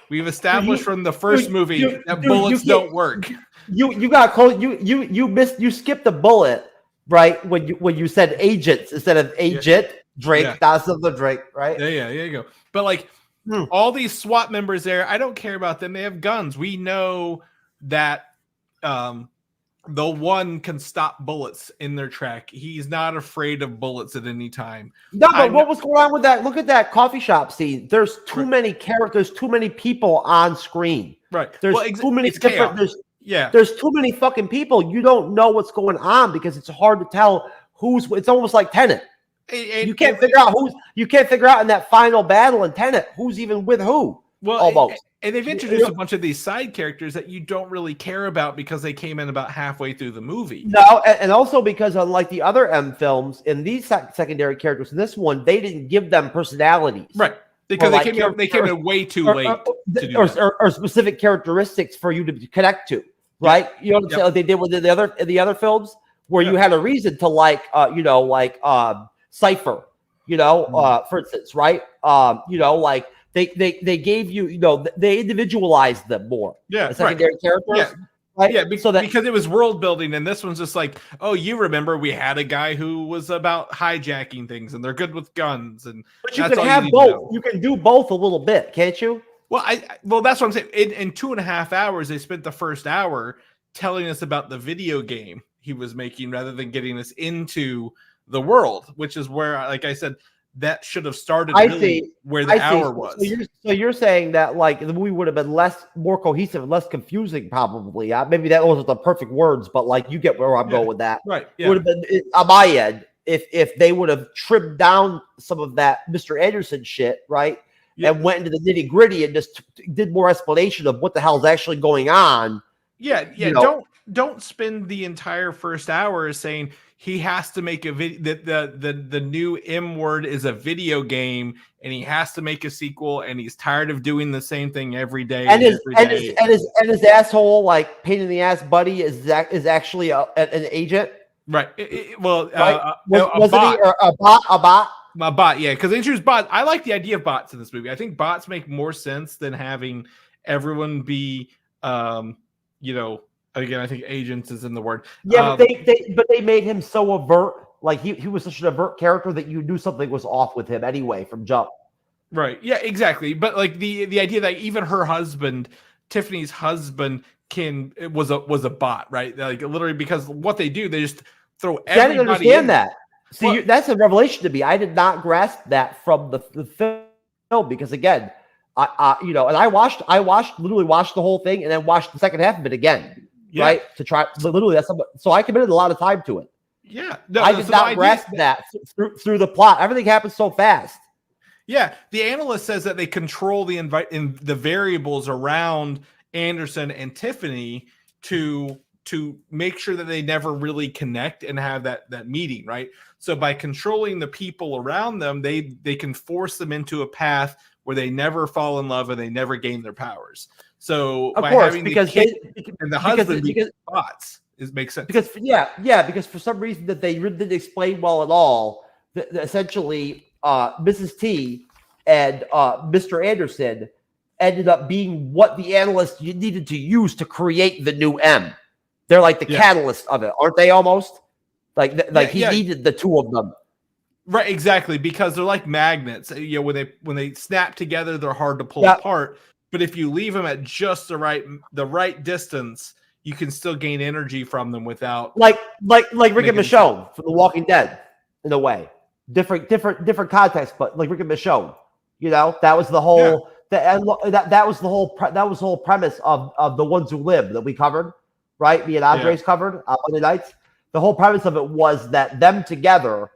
We've established from the first movie that bullets don't work. You got close. You skipped the bullet, right? When you said agents instead of agent. Drake, that's of the Drake, right? Yeah, there you go. But like all these SWAT members there, I don't care about them. They have guns. We know that the one can stop bullets in their track. He's not afraid of bullets at any time. No, but what was going on with that? Look at that coffee shop scene. There's too many characters, too many people on screen. Right. There's too many different. There's too many fucking people. You don't know what's going on because it's hard to tell who's. It's almost like Tenet. You can't figure out in that final battle in Tenet who's even with who. Well, almost. And they've introduced a bunch of these side characters that you don't really care about because they came in about halfway through the movie. No, and also because unlike the other M films, in these secondary characters, in this one, they didn't give them personalities. Right. Because they came in way too late or specific characteristics for you to connect to. Right? You know what I'm saying? Like they did with the other films where you had a reason to Cypher, for instance, right? They gave you, they individualized them more. Yeah, the secondary characters. Yeah. Right? Yeah, because it was world building, and this one's just like, oh, you remember we had a guy who was about hijacking things, and they're good with guns, and but you can have both. You can do both a little bit, can't you? Well, that's what I'm saying. In 2.5 hours, they spent the first hour telling us about the video game he was making, rather than getting us into the world, which is where, like I said, that should have started where the hour was. So you're saying that like the movie would have been more cohesive, less confusing, probably. Maybe that wasn't the perfect words, but like you get where I'm going with that. Right. Yeah. It would have been on my end if they would have trimmed down some of that Mr. Anderson shit, right? Yeah. And went into the nitty gritty and just did more explanation of what the hell is actually going on. Yeah. Don't spend the entire first hour saying he has to make a video, that the new M word is a video game, and he has to make a sequel, and he's tired of doing the same thing every day. And his asshole, like pain in the ass buddy is actually an agent. Right. Right? A bot? A bot, yeah, because they introduced bots. I like the idea of bots in this movie. I think bots make more sense than having everyone be, again, I think agents is in the word. Yeah, but they made him so avert. Like he was such an avert character that you knew something was off with him anyway from jump. Right. Yeah, exactly. But like the idea that even her husband, Tiffany's husband, was a bot, right? Like literally, because what they do, they just throw everybody. I didn't understand that. See, that's a revelation to me. I did not grasp that from the film because again, I literally watched the whole thing and then watched the second half of it again. Yeah. Right, to try literally so I committed a lot of time to it. Yeah, I did not grasp that through the plot. Everything happened so fast. Yeah, the analyst says that they control the variables around Anderson and Tiffany to make sure that they never really connect and have that meeting, right? So by controlling the people around them, they can force them into a path where they never fall in love and they never gain their powers. So of by course, having because the kid and the husband be bots, it makes sense. Because because for some reason that they didn't explain well at all, essentially Mrs. T and Mr. Anderson ended up being what the analyst needed to use to create the new M. They're like the catalyst of it, aren't they? Almost like he needed the two of them. Right, exactly, because they're like magnets. When they snap together, they're hard to pull apart. But if you leave them at just the right distance, you can still gain energy from them without like Rick and Michonne from The Walking Dead in a way. Different context, but like Rick and Michonne. That was the whole that was the whole premise of the ones who live that we covered, right? Me and Andres covered on Monday nights. The whole premise of it was that them together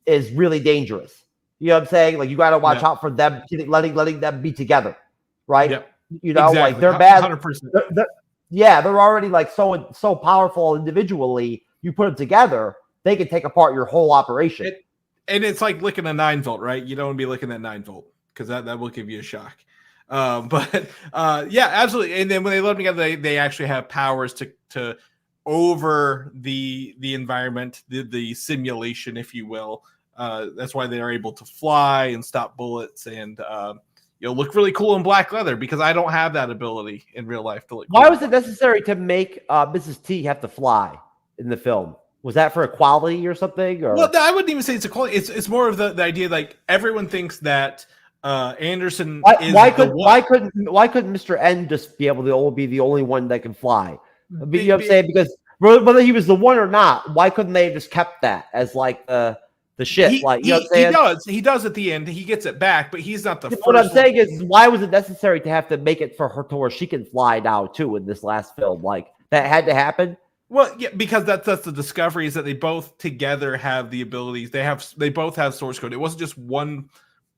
is really dangerous. You know what I'm saying? Like you got to watch out for them, letting them be together, right? Yep. Exactly. Like they're bad. 100%. They're already like so powerful individually. You put them together, they can take apart your whole operation. And it's like licking a 9-volt, right? You don't want to be licking that 9-volt because that will give you a shock. But absolutely. And then when they let them together, they actually have powers to over the environment, the simulation, if you will. That's why they are able to fly and stop bullets and look really cool in black leather, because I don't have that ability in real life to look. Why was it necessary to make Mrs. T have to fly in the film? Was that for equality or something? Or? Well, I wouldn't even say it's equality. It's more of the idea, like everyone thinks that Anderson why couldn't Mr. N just be able to be the only one that can fly? You know what I'm saying? Because whether he was the one or not, why couldn't they have just kept that as like the shit? You know what I'm saying? He does at the end. He gets it back, but he's not the first. What I'm saying is, why was it necessary to have to make it for her to where she can fly now too in this last film? Like that had to happen. Well, yeah, because that's the discovery, is that they both together have the abilities. They both have source code. It wasn't just one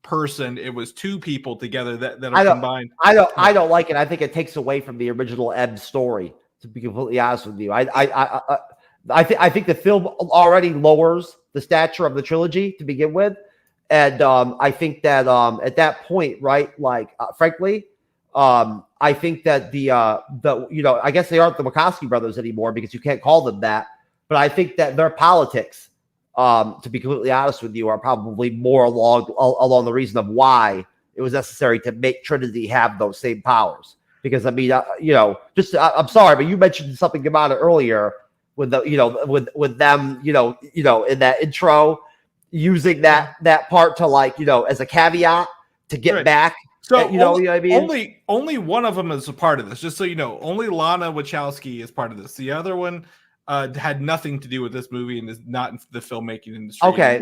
person; it was two people together that are combined. I don't like it. I think it takes away from the original Ebb story. To be completely honest with you, I think the film already lowers the stature of the trilogy to begin with, and I think that at that point, right, like frankly, I think that the I guess they aren't the Wachowski brothers anymore, because you can't call them that, but I think that their politics, to be completely honest with you, are probably more along the reason of why it was necessary to make Trinity have those same powers. Because I mean, I'm sorry, but you mentioned something about it earlier with with them, in that intro, using that part to as a caveat to get back. So what I mean? Only one of them is a part of this. Just so you know, only Lana Wachowski is part of this. The other one had nothing to do with this movie and is not in the filmmaking industry. Okay,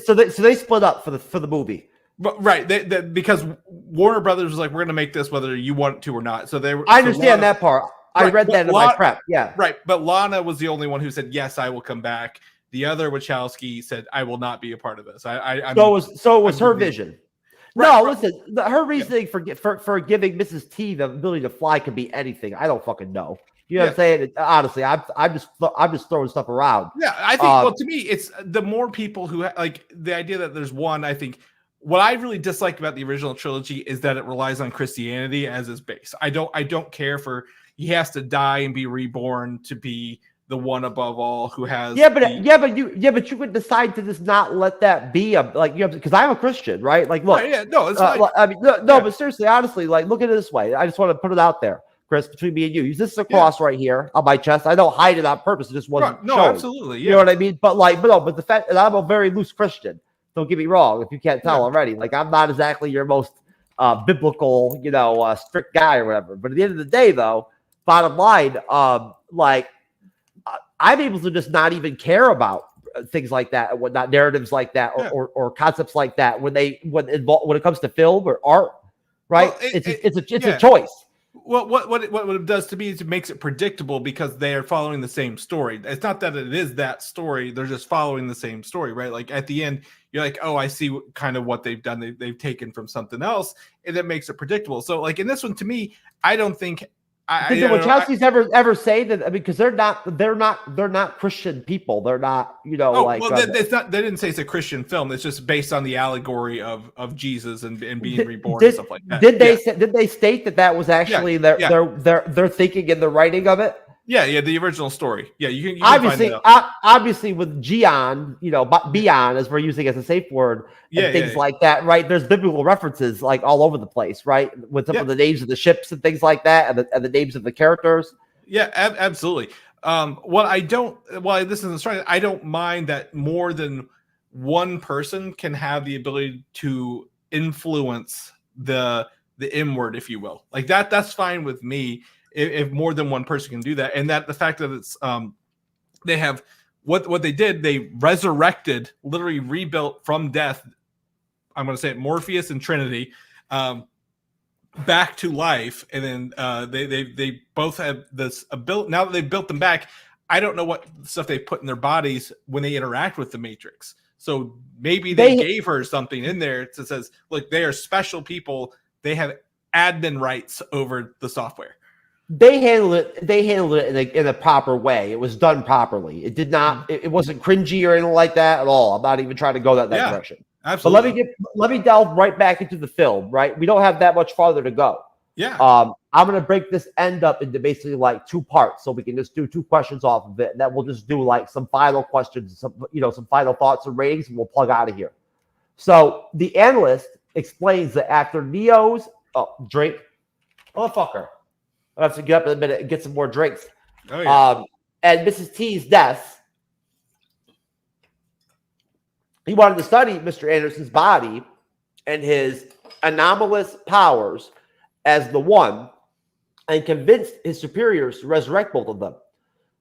so they split up for the movie. But, right, because Warner Brothers was like, we're going to make this whether you want to or not. So I understand that part. I read that in my prep. Yeah, right. But Lana was the only one who said, yes, I will come back. The other Wachowski said, I will not be a part of this. So it was her vision. Listen, her reasoning for giving Mrs. T the ability to fly could be anything. I don't fucking know. You know what I'm saying? Honestly, I'm just throwing stuff around. Yeah, I think. Well, to me, it's the more people who like the idea that there's one. I think what I really dislike about the original trilogy is that it relies on Christianity as its base. I don't care for he has to die and be reborn to be the one above all who has. But you could decide to just not let that be because I'm a Christian, right? Like, look, it's but seriously, honestly, like, look at it this way. I just want to put it out there, Chris, between me and you. Use this as a cross right here on my chest. I don't hide it on purpose. It just wasn't. No, showing. Absolutely. Yeah. You know what I mean? But the fact that I'm a very loose Christian. Don't get me wrong. If you can't tell already, like, I'm not exactly your most biblical, strict guy or whatever. But at the end of the day, though, bottom line, I'm able to just not even care about things like that and whatnot, narratives like that, or concepts like that when it comes to film or art, right? Well, it's a choice. Well, what it does to me is it makes it predictable because they are following the same story. It's not that it is that story; they're just following the same story, right? Like at the end, you're like, oh, I see kind of what they've done. They've taken from something else, and that makes it predictable. So, like in this one, to me, I don't think. Did the Wachowskis ever say that? I mean, because they're not Christian people. They're not, it's not. They didn't say it's a Christian film. It's just based on the allegory of Jesus and being reborn and stuff like that. Did they state that was actually their thinking in the writing of it? Yeah, the original story. Yeah, you can obviously with Gion, Bion, as we're using as a safe word, and things like that, right? There's biblical references like all over the place, right? With some of the names of the ships and things like that, and the names of the characters. Yeah, absolutely. I don't mind that more than one person can have the ability to influence the inward, if you will. Like that's fine with me. If more than one person can do that, and that the fact that it's they have what they did, they resurrected, literally rebuilt from death I'm going to say it, Morpheus and Trinity back to life, and then they both have this ability. Now that they've built them back, I don't know what stuff they put in their bodies when they interact with the Matrix. So maybe they gave her something in there that says, look, they are special people. They have admin rights over the software. They handled it in a proper way. It was done properly. It did not. It wasn't cringy or anything like that at all. I'm not even trying to go that direction. Absolutely. But let me delve right back into the film. Right, we don't have that much farther to go. Yeah. I'm gonna break this end up into basically like 2 parts, so we can just do 2 questions off of it, and then we'll just do like some final questions, some final thoughts and ratings, and we'll plug out of here. So the analyst explains that after Neo's drink, motherfucker, I have to get up in a minute and get some more drinks. Oh, yeah. And Mrs. T's death, he wanted to study Mr. Anderson's body and his anomalous powers as the One, and convinced his superiors to resurrect both of them.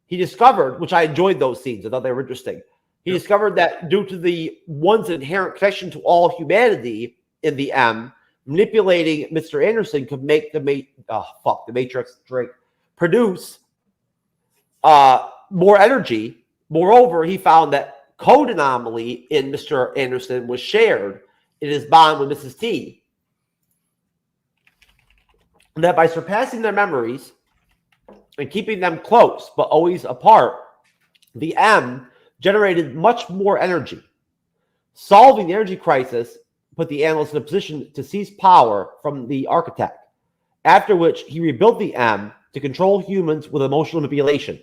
He discovered, which I enjoyed those scenes, I thought they were interesting. He discovered that due to the One's inherent connection to all humanity in the M, manipulating Mr. Anderson could make the Matrix drink produce more energy. Moreover, he found that code anomaly in Mr. Anderson was shared in his bond with Mrs. T. And that by surpassing their memories and keeping them close but always apart, the M generated much more energy. Solving the energy crisis put the analyst in a position to seize power from the architect, after which he rebuilt the M to control humans with emotional manipulation,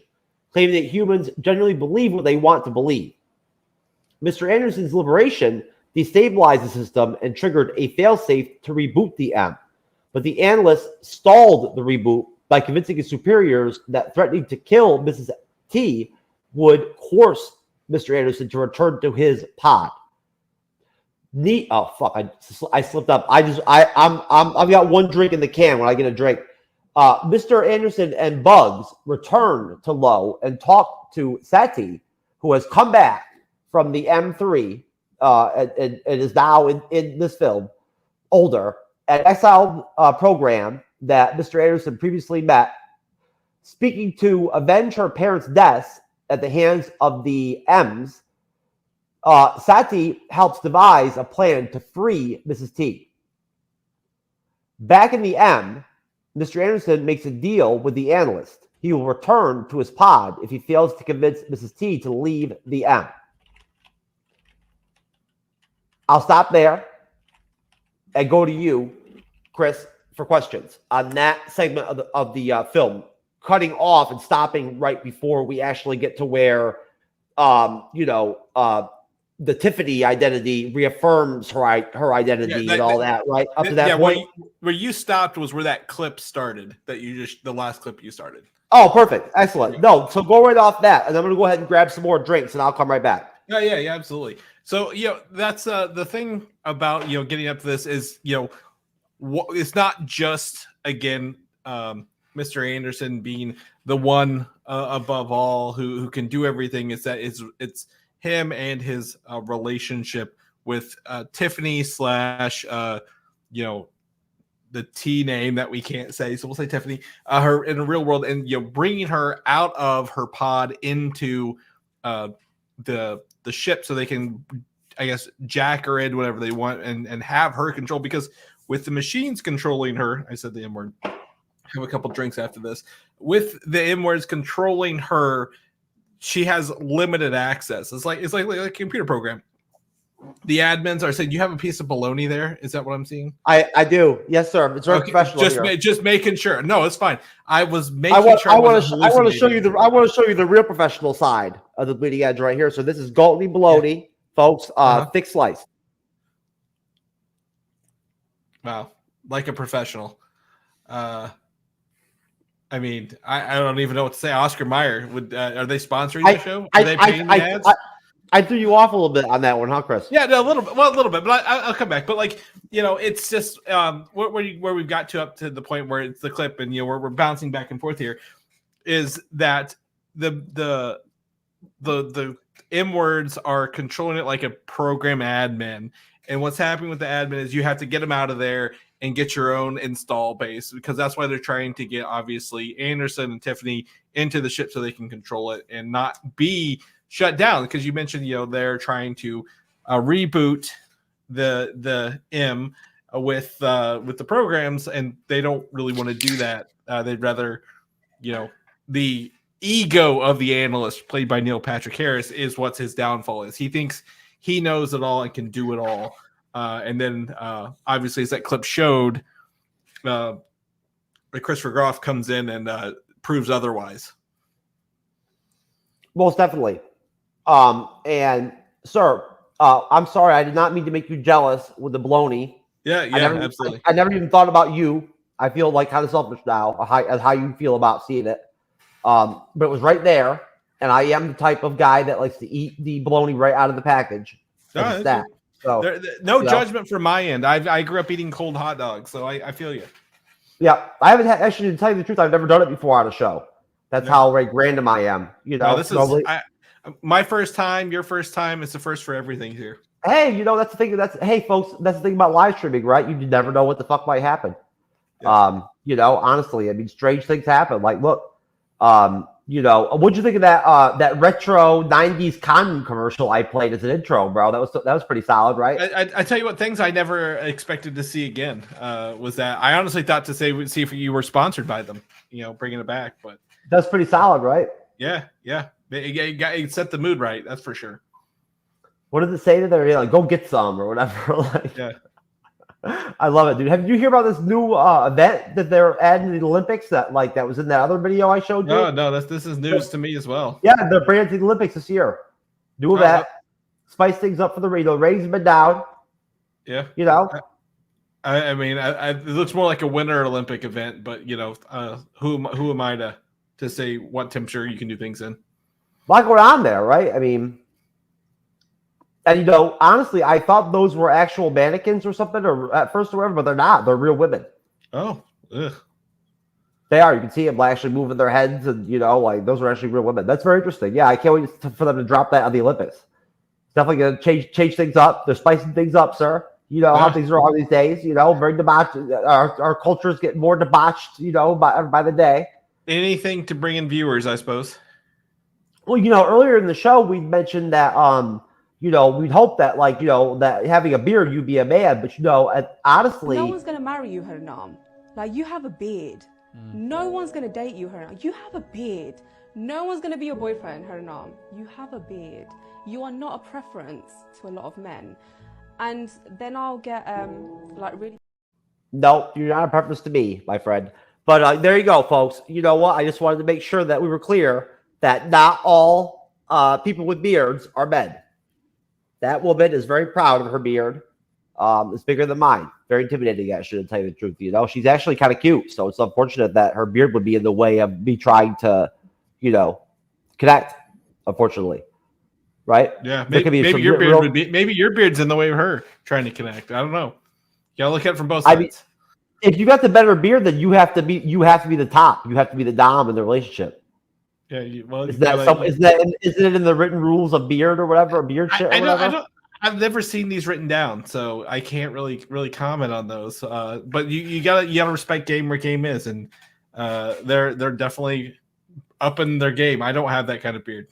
claiming that humans generally believe what they want to believe. Mr. Anderson's liberation destabilized the system and triggered a failsafe to reboot the M. But the analyst stalled the reboot by convincing his superiors that threatening to kill Mrs. T would force Mr. Anderson to return to his pod. I slipped up. I've got 1 drink in the can when I get a drink. Mr. Anderson and Bugs return to Lowe and talk to Sati, who has come back from the M3 and is now in this film, older, an exiled program that Mr. Anderson previously met, speaking to avenge her parents' deaths at the hands of the M's. Sati helps devise a plan to free Mrs. T. Back in the M, Mr. Anderson makes a deal with the analyst. He will return to his pod if he fails to convince Mrs. T to leave the M. I'll stop there and go to you, Chris, for questions on that segment of the film, cutting off and stopping right before we actually get to where, the Tiffany identity reaffirms her identity and all that, right? Up to that point. Where you stopped was where that clip started, the last clip you started. Oh, perfect. Excellent. No, so go right off that, and I'm going to go ahead and grab some more drinks, and I'll come right back. Yeah, absolutely. So, that's the thing about, getting up to this is, it's not just, again, Mr. Anderson being the one above all who can do everything. It's that it's him and his relationship with Tiffany / the T name that we can't say, so we'll say Tiffany, her in the real world, and bringing her out of her pod into the ship so they can, I guess, jack her in whatever they want and have her control, because with the machines controlling her, I said the M word, have a couple drinks after this, with the M words controlling her, she has limited access. It's like a computer program. The admins are saying, "You have a piece of bologna there." Is that what I'm seeing? I do. Yes, sir. It's very professional. Just making sure. No, it's fine. I was making sure. I want to show you the real professional side of the Bleeding Edge right here. So this is Galtney bologna, folks. Thick slice. Wow, like a professional. I mean, I don't even know what to say. Oscar Mayer, are they sponsoring the show? Are they paying the ads? I threw you off a little bit on that one, huh, Chris? Yeah, no, a little bit. Well, a little bit, but I'll come back. But it's just where we've got to up to the point where it's the clip, and we're bouncing back and forth here, is that the M words are controlling it like a program admin, And what's happening with the admin is you have to get them out of there and get your own install base, because that's why they're trying to get, obviously, Anderson and Tiffany into the ship so they can control it and not be shut down. Because you mentioned, they're trying to reboot the M with the programs, and they don't really want to do that. They'd rather, the ego of the analyst, played by Neil Patrick Harris, is what's his downfall is. He thinks he knows it all and can do it all. And then, obviously, as that clip showed, Christopher Groff comes in and proves otherwise. Most definitely. And, sir, I'm sorry. I did not mean to make you jealous with the baloney. Yeah, absolutely. I never even thought about you. I feel like kind of selfish now, as how you feel about seeing it. But it was right there, and I am the type of guy that likes to eat the bologna right out of the package. So, no judgment from my end. I grew up eating cold hot dogs, so I feel you. Yeah, I haven't actually, to tell you the truth, I've never done it before on a show. That's how random I am. This is my first time. Your first time. It's the first for everything here. Hey, that's the thing. Hey, folks, that's the thing about live streaming, right? You never know what the fuck might happen. Yeah. Honestly, I mean, strange things happen. Like, look, what'd you think of that retro '90s condom commercial I played as an intro, bro? That was pretty solid, right? I tell you what, things I never expected to see again was that I honestly thought to see if you were sponsored by them, bringing it back, but that's pretty solid, right? Yeah. It set the mood right. That's for sure. What does it say to there? Like, go get some or whatever. Like, yeah. I love it, dude. Did you hear about this new event that they're adding to the Olympics that was in that other video I showed you? No, this is news to me as well. Yeah, they're bringing it to the Olympics this year. Do that. Spice things up for the ratings have been down. Yeah. I mean, it looks more like a Winter Olympic event, but who am I to say what temperature you can do things in? A lot going on there, right? I mean, and honestly, I thought those were actual mannequins or something, or at first or whatever, but they're not. They're real women. Oh, ugh. They are. You can see them actually moving their heads, and like those are actually real women. That's very interesting. Yeah, I can't wait for them to drop that on the Olympics. It's definitely going to change things up. They're spicing things up, sir. How things are all these days. Very debauched. Our culture is getting more debauched. By the day. Anything to bring in viewers, I suppose. Well, earlier in the show we mentioned that we'd hope that that having a beard you'd be a man, but honestly, no one's gonna marry you, Haranam. Like, you have a beard. No one's gonna date you, Haranam. You have a beard. No one's gonna be your boyfriend, Haranam. You have a beard. You are not a preference to a lot of men. And then I'll get really. No, you're not a preference to me, my friend. But there you go, folks. You know what? I just wanted to make sure that we were clear that not all people with beards are men. That woman is very proud of her beard. It's bigger than mine. Very intimidating, actually, to tell you the truth. She's actually kind of cute. So it's unfortunate that her beard would be in the way of me trying to, connect, unfortunately. Right? Yeah. Maybe your beard maybe your beard's in the way of her trying to connect. I don't know. You gotta look at it from both sides. I mean, if you got the better beard, then you have to be the top. You have to be the dom in the relationship. Yeah, isn't it in the written rules of beard or whatever, or beard shit? I've never seen these written down, so I can't really comment on those. But you gotta respect game where game is, and they're definitely upping their game. I don't have that kind of beard.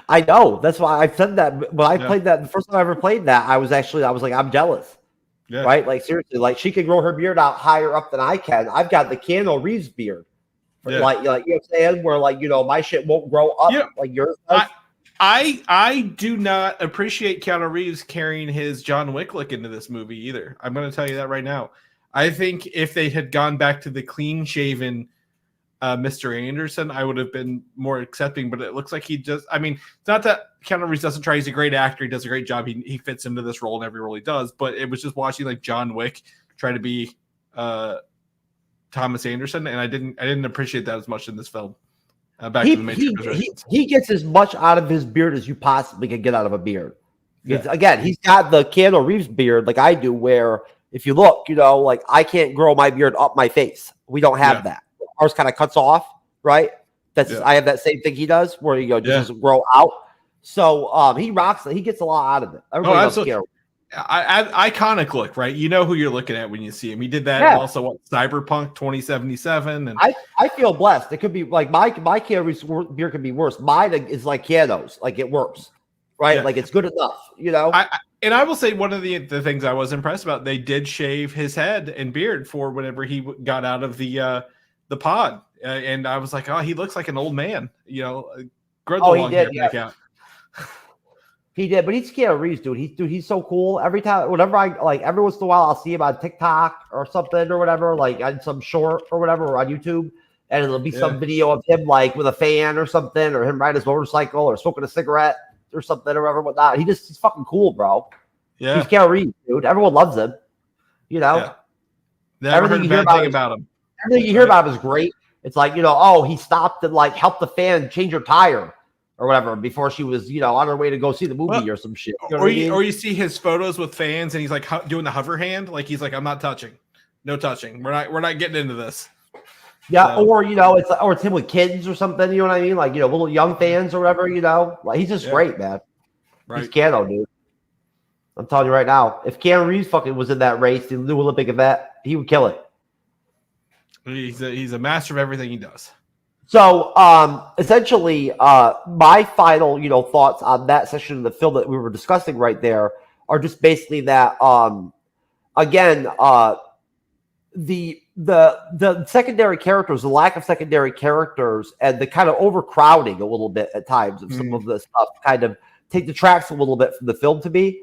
I know. That's why I said that. When I played that, the first time I ever played that, I was like, I'm jealous. Yeah. Right? Like, seriously, like, she can grow her beard out higher up than I can. I've got the Keanu Reeves beard. Yeah. Like, you know what I'm saying? Where, my shit won't grow up like yours does. I do not appreciate Keanu Reeves carrying his John Wick look into this movie either. I'm going to tell you that right now. I think if they had gone back to the clean-shaven Mr. Anderson, I would have been more accepting, but it looks like he just, it's not that Keanu Reeves doesn't try. He's a great actor. He does a great job. He fits into this role in every role he does, but it was just watching like John Wick try to be Thomas Anderson, and I didn't appreciate that as much in this film. Back to the Matrix. He gets as much out of his beard as you possibly can get out of a beard. Again, he's got the Keanu Reeves beard like I do, where if you look, like I can't grow my beard up my face. We don't have that. Ours kind of cuts off, right? I have that same thing he does, where just doesn't grow out. So he rocks it. He gets a lot out of it. Everybody loves Keanu. Iconic look, right? You know who you're looking at when you see him. He did that also what, Cyberpunk 2077. And I feel blessed. It could be like my Keanu beer could be worse. Mine is like Keanu's, like it works, right? Yeah. Like it's good enough, you know. And I will say one of the things I was impressed about, they did shave his head and beard for whenever he got out of the pod, and I was like, oh, he looks like an old man, you know. He did, yeah. He did, but he's Keanu Reeves, dude. He's so cool. Every time, whenever every once in a while, I'll see him on TikTok or something or whatever, like on some short or whatever, or on YouTube, and it'll be some video of him like with a fan or something, or him riding his motorcycle or smoking a cigarette or something or whatever, whatnot. He's fucking cool, bro. Yeah, he's Keanu Reeves, dude. Everyone loves him. You know, everything you hear about him. Everything you hear about him is great. It's like, you know, oh, he stopped and like helped the fan change her tire or whatever before she was, you know, on her way to go see the movie or some shit. You know or you see his photos with fans and he's like doing the hover hand, like he's like, I'm not touching, no touching. We're not getting into this. Yeah, so. Or you know, it's him with kids or something. You know what I mean? Like, you know, little young fans or whatever. You know, like he's just great, man. Right. He's Keanu, dude. I'm telling you right now, if Keanu Reeves fucking was in that race, the new Olympic event, he would kill it. He's a master of everything he does. So, essentially, my final, you know, thoughts on that section of the film that we were discussing right there are just basically that, again, the secondary characters, the lack of secondary characters, and the kind of overcrowding a little bit at times of some of the stuff kind of take the tracks a little bit from the film to me.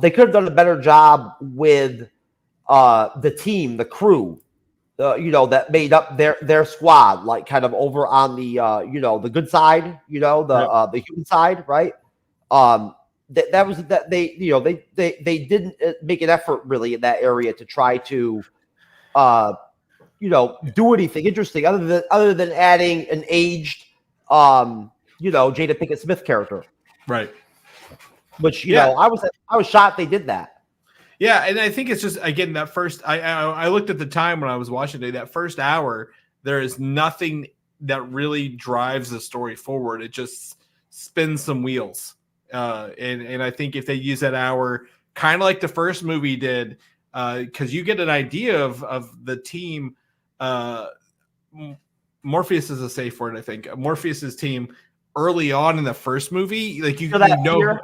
They could have done a better job with the team, the crew. You know, that made up their squad, like kind of over on the you know, the good side, you know, the human side, right? That was that they, you know, they didn't make an effort really in that area to try to you know, do anything interesting other than adding an aged you know, Jada Pinkett Smith character, right? Which you know, I was shocked they did that. Yeah, and I think it's just, again, that first, I looked at the time when I was watching today, that first hour, there is nothing that really drives the story forward. It just spins some wheels. And I think if they use that hour, kind of like the first movie did, because you get an idea of the team. Morpheus is a safe word, I think. Morpheus's team early on in the first movie, like you know. Fear?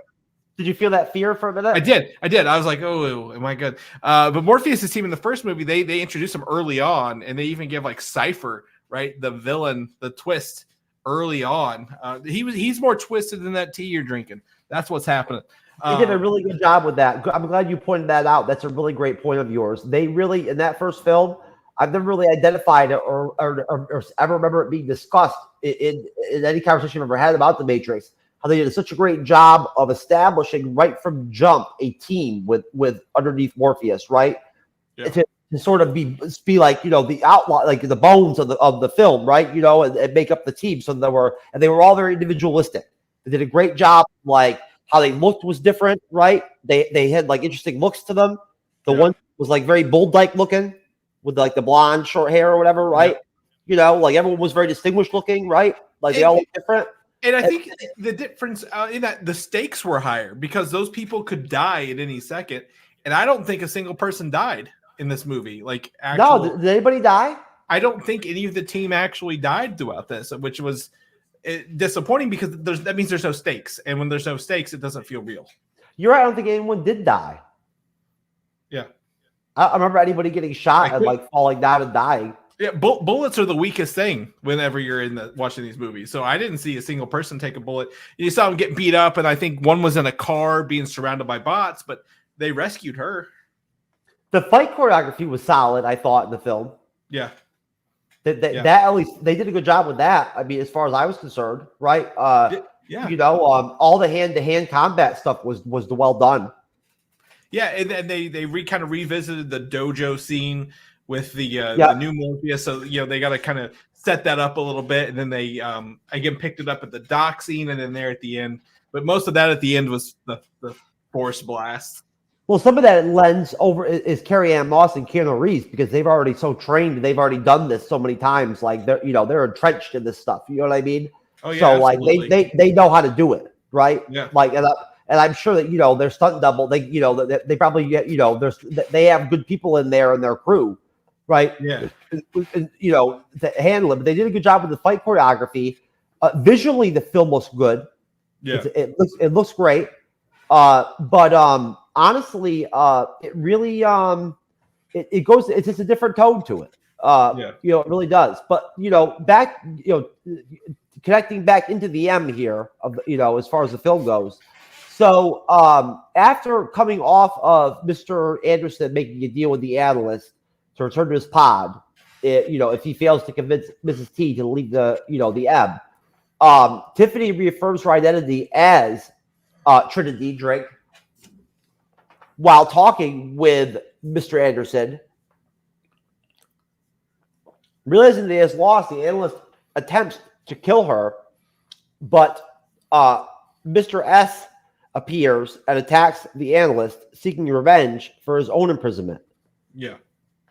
Did you feel that fear for a minute? I did. I was like, oh, am I good? But Morpheus' team in the first movie, they introduced him early on, and they even give like Cypher, right, the villain, the twist early on. He's more twisted than that tea you're drinking. That's what's happening. They did a really good job with that. I'm glad you pointed that out. That's a really great point of yours. They really, in that first film, I've never really identified it or ever remember it being discussed in any conversation I've ever had about the Matrix. How they did such a great job of establishing right from jump a team with underneath Morpheus, right? Yeah. To sort of be like, you know, the outlaw, like the bones of the film, right? You know, and make up the team. So they were all very individualistic. They did a great job, like how they looked was different, right? They had like interesting looks to them. The one was like very Bull-like looking with like the blonde short hair or whatever, right? Yeah. You know, like everyone was very distinguished looking, right? Like they all look different. And I think the difference in that the stakes were higher because those people could die at any second. And I don't think a single person died in this movie. Like, no, did anybody die? I don't think any of the team actually died throughout this, which was disappointing because that means there's no stakes. And when there's no stakes, it doesn't feel real. You're right. I don't think anyone did die. Yeah. I remember anybody getting shot and like falling down and dying. Yeah, bullets are the weakest thing whenever you're watching these movies. So I didn't see a single person take a bullet. You saw them get beat up, and I think one was in a car being surrounded by bots, but they rescued her. The fight choreography was solid, I thought, in the film. Yeah. That at least they did a good job with that. I mean, as far as I was concerned, right? Yeah. You know, all the hand-to-hand combat stuff was well done. Yeah, and they kind of revisited the dojo scene with the new Morpheus. So, you know, they got to kind of set that up a little bit. And then they, again, picked it up at the dock scene and then there at the end. But most of that at the end was the force blast. Well, some of that lends over is Carrie-Anne Moss and Keanu Reeves because they've already so trained. And they've already done this so many times. Like, they're entrenched in this stuff. You know what I mean? Oh, yeah, so, absolutely. like, they know how to do it. right? Yeah. Like, and I'm sure that their stunt double, they probably get they have good people in there in their crew, right? Yeah. To handle it. But they did a good job with the fight choreography. Visually, the film looks good. Yeah. It looks great. But honestly, it really it's just a different tone to it. It really does. But back connecting back into the M here of as far as the film goes. So after coming off of Mr. Anderson making a deal with the analyst to return to his pod, if he fails to convince Mrs. T to leave the M, Tiffany reaffirms her identity as Trinity Drake while talking with Mr. Anderson. Realizing that he has lost, the analyst attempts to kill her, but Mr. S appears and attacks the analyst, seeking revenge for his own imprisonment. Yeah.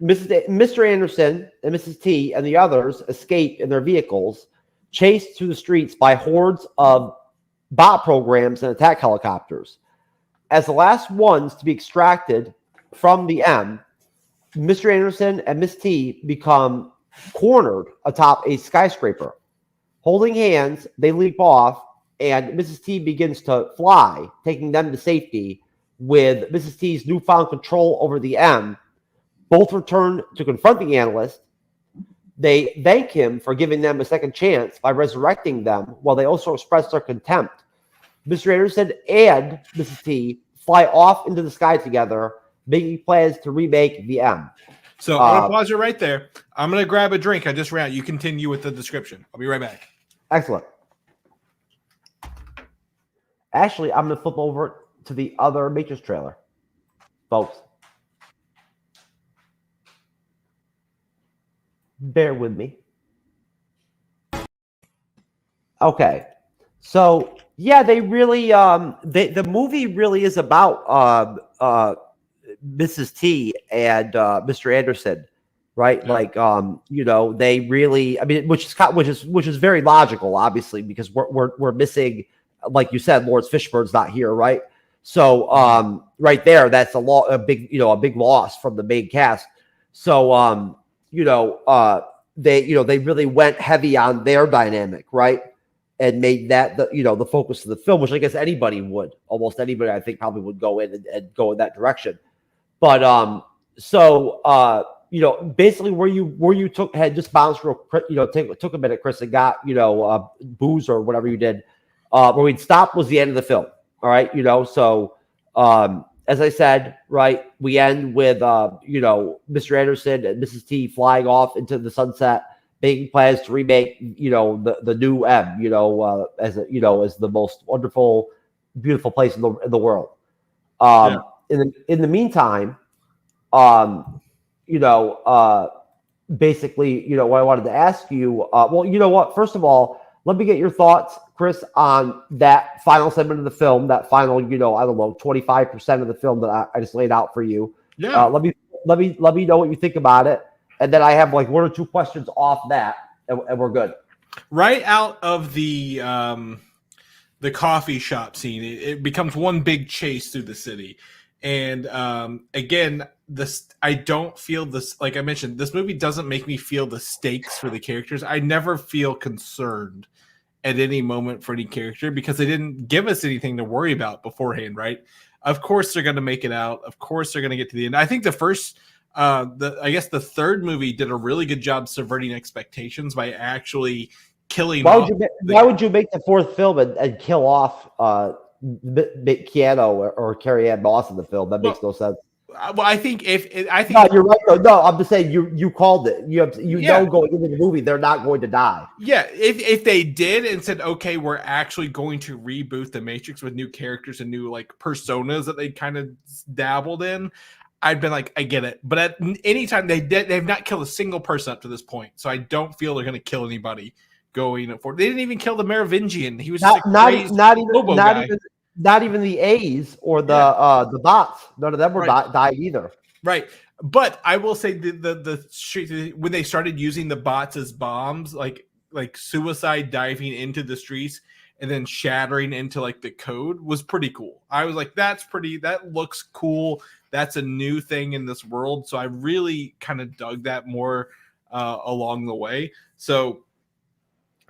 Mr. Anderson and Mrs. T and the others escape in their vehicles, chased through the streets by hordes of bot programs and attack helicopters. As the last ones to be extracted from the M, Mr. Anderson and Miss T become cornered atop a skyscraper. Holding hands, they leap off, and Mrs. T begins to fly, taking them to safety. With Mrs. T's newfound control over the M, both return to confront the analyst. They thank him for giving them a second chance by resurrecting them, while they also express their contempt. Mr. Anderson and Mrs. T fly off into the sky together, making plans to remake the M. So I'm going to pause it right there. I'm going to grab a drink. I just ran out. You continue with the description. I'll be right back. Excellent. Actually, I'm going to flip over to the other Matrix trailer, folks. Bear with me. Okay. So, yeah, they really the movie really is about Mrs. T and Mr. Anderson, right? Yeah. Like they really, I mean, which is very logical, obviously, because we're missing, like you said, Lawrence Fishburne's not here, right? So right there, that's a big loss from the main cast. So they really went heavy on their dynamic, right? And made that the focus of the film, which I guess almost anybody I think probably would go in and go in that direction. But basically where you had just bounced real quick, took a minute, Chris, and got booze or whatever you did. Where we'd stop was the end of the film. All right, so as I said, right, we end with Mr. Anderson and Mrs. T flying off into the sunset, making plans to remake the new M, as the most wonderful, beautiful place in the world. In the meantime, basically, what I wanted to ask you, well, you know what? First of all, let me get your thoughts, Chris, on that final segment of the film, that final, 25% of the film that I just laid out for you. Yeah. Let me know what you think about it. And then I have like one or two questions off that, and we're good. Right out of the coffee shop scene, it becomes one big chase through the city. And again, I don't feel this, like I mentioned, this movie doesn't make me feel the stakes for the characters. I never feel concerned at any moment for any character because they didn't give us anything to worry about beforehand, right? Of course they're going to make it out. Of course they're going to get to the end. I think the third movie did a really good job subverting expectations by actually killing Why off. Why would you make the fourth film and kill off Keanu or carrie-anne in the film? That makes no sense. Well, I think no, you're right. No, I'm just saying you called it. Know going into the movie they're not going to die. Yeah, if they did and said, okay, we're actually going to reboot the Matrix with new characters and new like personas that they kind of dabbled in, I'd been like, I get it. But at any time they've not killed a single person up to this point, so I don't feel they're going to kill anybody going forward. They didn't even kill the Merovingian. He was just not even the A's or the bots. None of them were died either. Right. But I will say the street, when they started using the bots as bombs, like suicide diving into the streets, and then shattering into like the code was pretty cool. I was like, that looks cool. That's a new thing in this world. So I really kind of dug that more along the way. So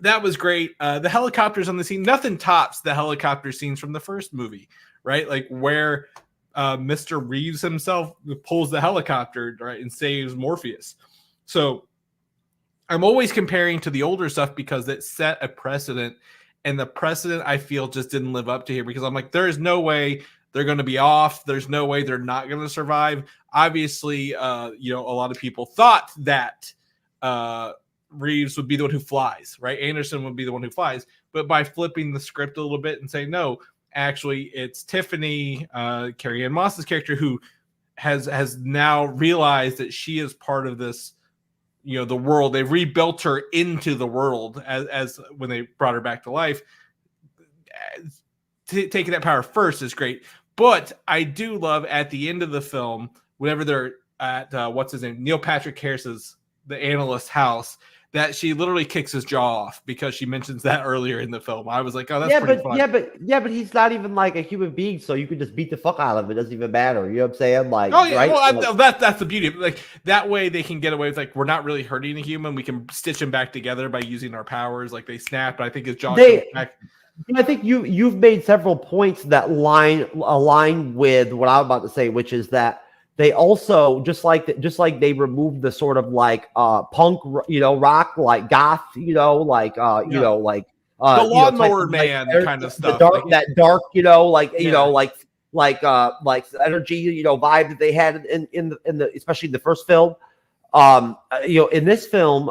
that was great. The helicopters on the scene, nothing tops the helicopter scenes from the first movie, right? Like where Mr. Reeves himself pulls the helicopter, right, and saves Morpheus. So I'm always comparing to the older stuff because it set a precedent, and the precedent I feel just didn't live up to here, because I'm like, there is no way they're going to be off. There's no way they're not going to survive. Obviously, a lot of people thought that Reeves would be the one who flies, right? Anderson would be the one who flies. But by flipping the script a little bit and saying, no, actually, it's Tiffany, Carrie-Anne Moss's character, who has now realized that she is part of this, the world. They rebuilt her into the world as when they brought her back to life. Taking that power first is great. But I do love at the end of the film, whenever they're at, what's his name? Neil Patrick Harris's, the analyst's house, that she literally kicks his jaw off because she mentions that earlier in the film. I was like, oh, that's pretty fun. But he's not even like a human being, so you could just beat the fuck out of him. It doesn't even matter. You know what I'm saying? Like, oh yeah, right? Well, that's the beauty. Like that way they can get away with, like, we're not really hurting a human. We can stitch him back together by using our powers. Like they snapped. I think his jaw comes back. I think you've made several points that align with what I'm about to say, which is that they also just like they removed the sort of like punk, rock, like goth, the lawnmower man kind of stuff, that dark, like energy, vibe that they had in the especially in the first film. In this film,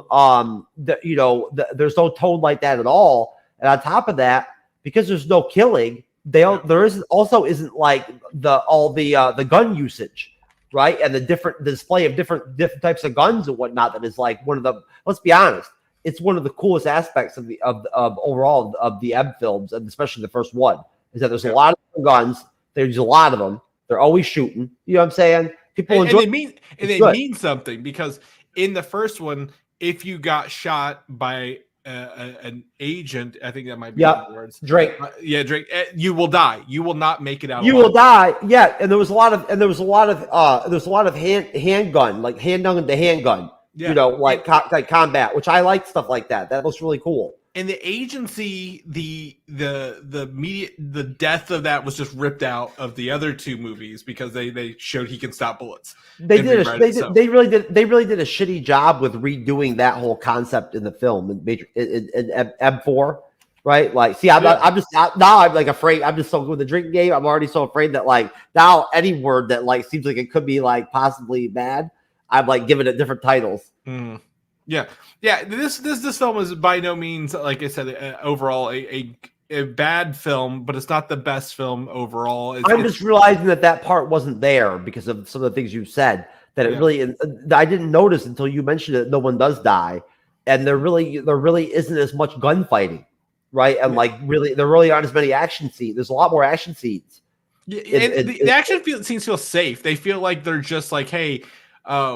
there's no tone like that at all. And on top of that, because there's no killing, there isn't like the gun usage, right? And the display of different types of guns and whatnot. That is like one of the, let's be honest, it's one of the coolest aspects of overall of the Ebb films, and especially the first one, is that there's a lot of guns. There's a lot of them. They're always shooting. You know what I'm saying? People enjoy. And they mean something, because in the first one, if you got shot by an agent, I think that might be the words. Drake. Drake. You will die. You will not make it out. You will die. Yeah, and there was a lot of handgun, like handgun to handgun. Like combat, which I like stuff like that. That looks really cool. And the agency, the death of that was just ripped out of the other two movies because they showed he can stop bullets. They really did a shitty job with redoing that whole concept in the film in M4, right? Like, see, I'm like afraid. I'm just so good with the drinking game. I'm already so afraid that like now any word that like seems like it could be like possibly bad, I'm like giving it different titles. Yeah. This film is by no means, like I said, overall a bad film, but it's not the best film overall. I'm just realizing that part wasn't there because of some of the things you said. That it really, I didn't notice until you mentioned it. No one does die, and there really isn't as much gunfighting, right? And there really aren't as many action scenes. There's a lot more action scenes. The action scenes feel safe. They feel like they're just like, hey.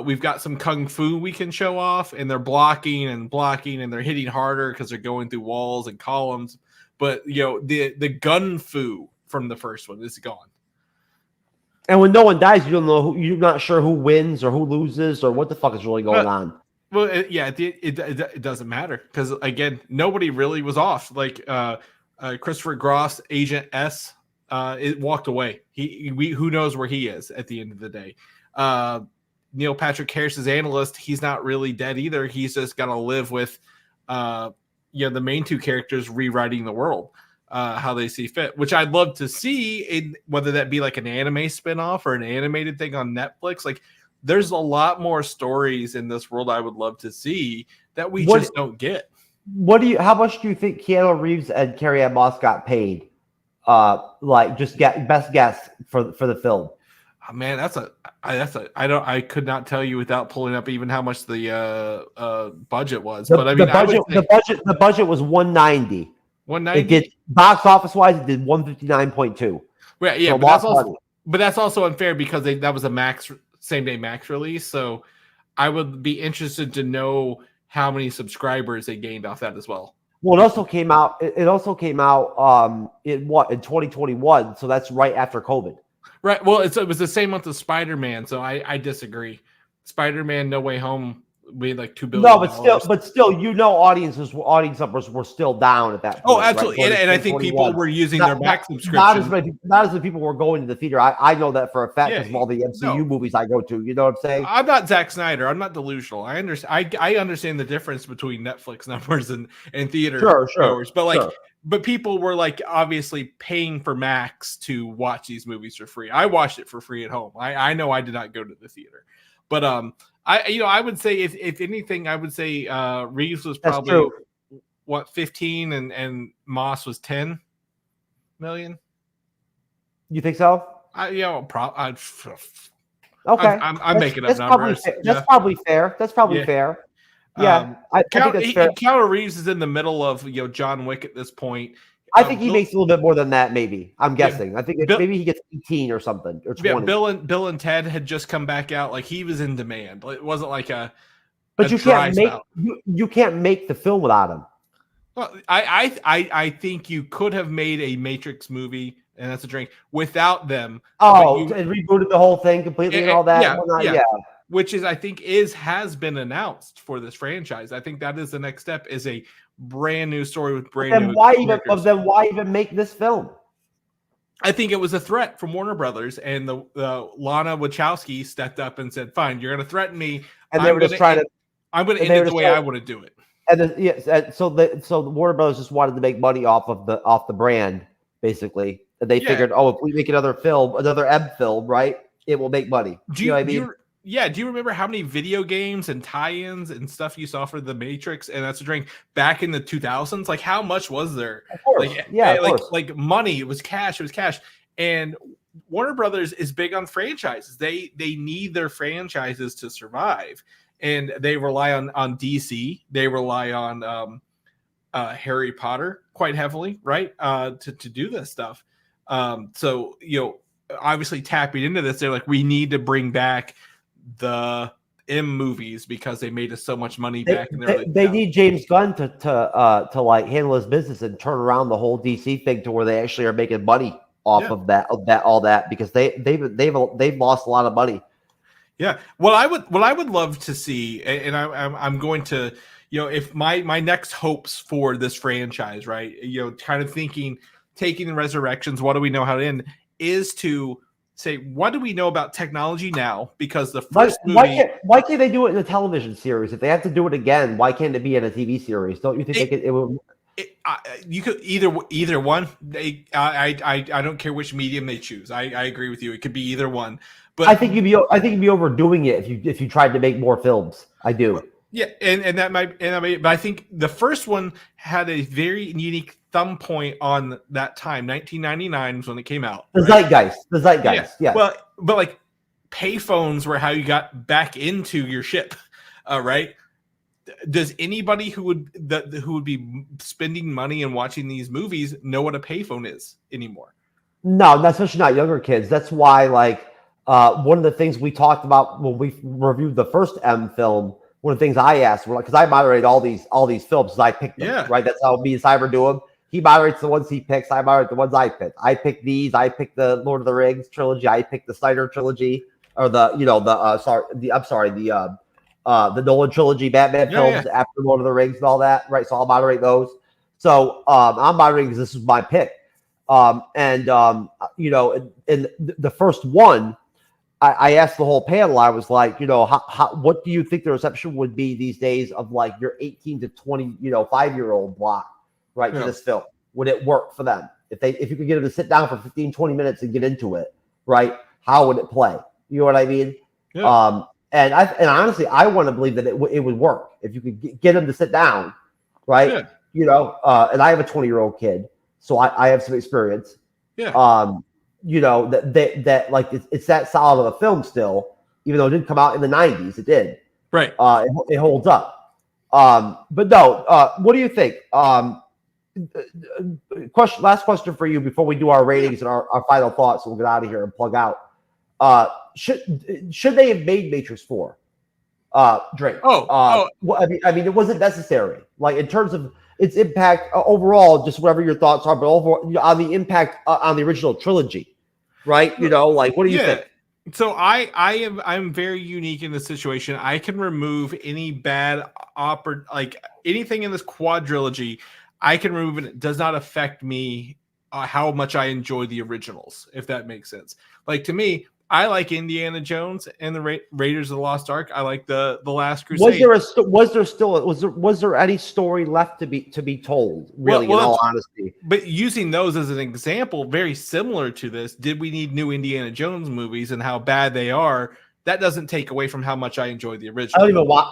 We've got some kung fu we can show off, and they're blocking, and they're hitting harder because they're going through walls and columns. But the gun fu from the first one is gone. And when no one dies, you're not sure who wins or who loses or what the fuck is really going on. Well, it doesn't matter because again, nobody really was off. Like Christopher Gross, Agent S, it walked away. Who knows where he is at the end of the day. Neil Patrick Harris's analyst, he's not really dead either. He's just got to live with, the main two characters rewriting the world, how they see fit, which I'd love to see, whether that be like an anime spinoff or an animated thing on Netflix. Like, there's a lot more stories in this world I would love to see that we just don't get. How much do you think Keanu Reeves and Carrie-Anne Moss got paid? Best guess for the film. Oh, man, I could not tell you without pulling up even how much the budget was. The budget was 190. 190. It did box office wise. It did 159.2. Right, yeah, but that's also unfair because that was a same day Max release. So I would be interested to know how many subscribers they gained off that as well. Well, it also came out. It also came out in 2021. So that's right after COVID. Right. Well, it was the same month as Spider-Man, so I disagree. Spider-Man: No Way Home made like $2 billion. No, but still, audience numbers were still down at that point. Oh, absolutely. Right? And I think people were using their back subscription. Not as many people were going to the theater. I know that for a fact because of all the MCU movies I go to. You know what I'm saying? I'm not Zack Snyder. I'm not delusional. I understand the difference between Netflix numbers and theater goers. But but people were like obviously paying for Max to watch these movies for free. I watched it for free at home. I know I did not go to the theater. But I would say if anything, I would say Reeves was probably 15 and Moss was 10 million. You think so? Okay. I'm making up numbers. That's probably fair. That's probably fair. Yeah, I think that's fair. Keanu Reeves is in the middle of John Wick at this point. I think he makes a little bit more than that. Maybe I'm guessing. I think maybe he gets 18 or something or 20. Yeah, Bill and Ted had just come back out. Like he was in demand. It wasn't like a. But you can't make the film without him. Well, I think you could have made a Matrix movie, and that's a drink, without them. Oh, and rebooted the whole thing completely and all that. Yeah. Which is, I think, has been announced for this franchise. I think that is the next step. Is a brand new story with brand new. Why even make this film? I think it was a threat from Warner Brothers, and the Lana Wachowski stepped up and said, "Fine, you're going to threaten me." And they were just trying to. I'm going to end it the way I want to do it. And then, so the Warner Brothers just wanted to make money off the brand, basically. And they figured, if we make another M film, right, it will make money. Do you know what I mean? Do you remember how many video games and tie-ins and stuff you saw for The Matrix and That's a Drink back in the 2000s? Like, how much was there? Of course. Like money. It was cash. And Warner Brothers is big on franchises. They need their franchises to survive, and they rely on DC. They rely on Harry Potter quite heavily, right? To do this stuff. So obviously tapping into this, they're like, we need to bring back the M movies because they made us so much money back in the they need James Gunn to like handle his business and turn around the whole DC thing to where they actually are making money off of that because they've lost a lot of money. Yeah, what I would love to see, and I'm going to if my next hopes for this franchise, right, kind of taking the resurrections, what do we know how to end, is to say, what do we know about technology now? Because the first movie, why can't they do it in a television series? If they have to do it again, why can't it be in a TV series? Don't you think it would? You could either one. I don't care which medium they choose. I agree with you. It could be either one. But I think you'd be overdoing it if you tried to make more films. I do. Yeah, and that might, but I think the first one had a very unique thumb point on that time. 1999 was when it came out. The zeitgeist. Yeah. Well, but like payphones were how you got back into your ship, right? Does anybody who would be spending money and watching these movies know what a payphone is anymore? No, especially not younger kids. That's why, like, one of the things we talked about when we reviewed the first M film. One of the things I asked, because I moderate all these films, I picked them, right? That's how me and Cyber do them. He moderates the ones he picks. I moderate the ones I pick. I pick these. I pick the Lord of the Rings trilogy. I pick the Snyder trilogy, or the Nolan trilogy, Batman films after Lord of the Rings and all that, right? So I'll moderate those. So I'm moderating because this is my pick. In the first one, I asked the whole panel, I was like, what do you think the reception would be these days of like your 18 to 20, 5-year-old block, right, to this film? Would it work for them? If you could get them to sit down for 15, 20 minutes and get into it, right? How would it play? You know what I mean? Yeah. And honestly, I want to believe that it would work if you could get them to sit down, right? Yeah. And I have a 20-year-old kid, so I have some experience. Yeah. That like it's that solid of a film still, even though it didn't come out in the 90s. It did. Right. It holds up. But no, what do you think? Last question for you before we do our ratings and our final thoughts, and we'll get out of here and plug out. Should they have made Matrix 4? Drake. Well, I mean, it wasn't necessary. Like in terms of, its impact overall, just whatever your thoughts are, but overall on the impact on the original trilogy, right? Like what do you think? So I'm very unique in this situation. I can remove any bad like anything in this quadrilogy. I can remove it. It does not affect me how much I enjoy the originals, if that makes sense. Like to me, I like Indiana Jones and the Raiders of the Lost Ark. I like the Last Crusade. Was there any story left to be told? Really, in all honesty. But using those as an example, very similar to this, did we need new Indiana Jones movies and how bad they are? That doesn't take away from how much I enjoy the original.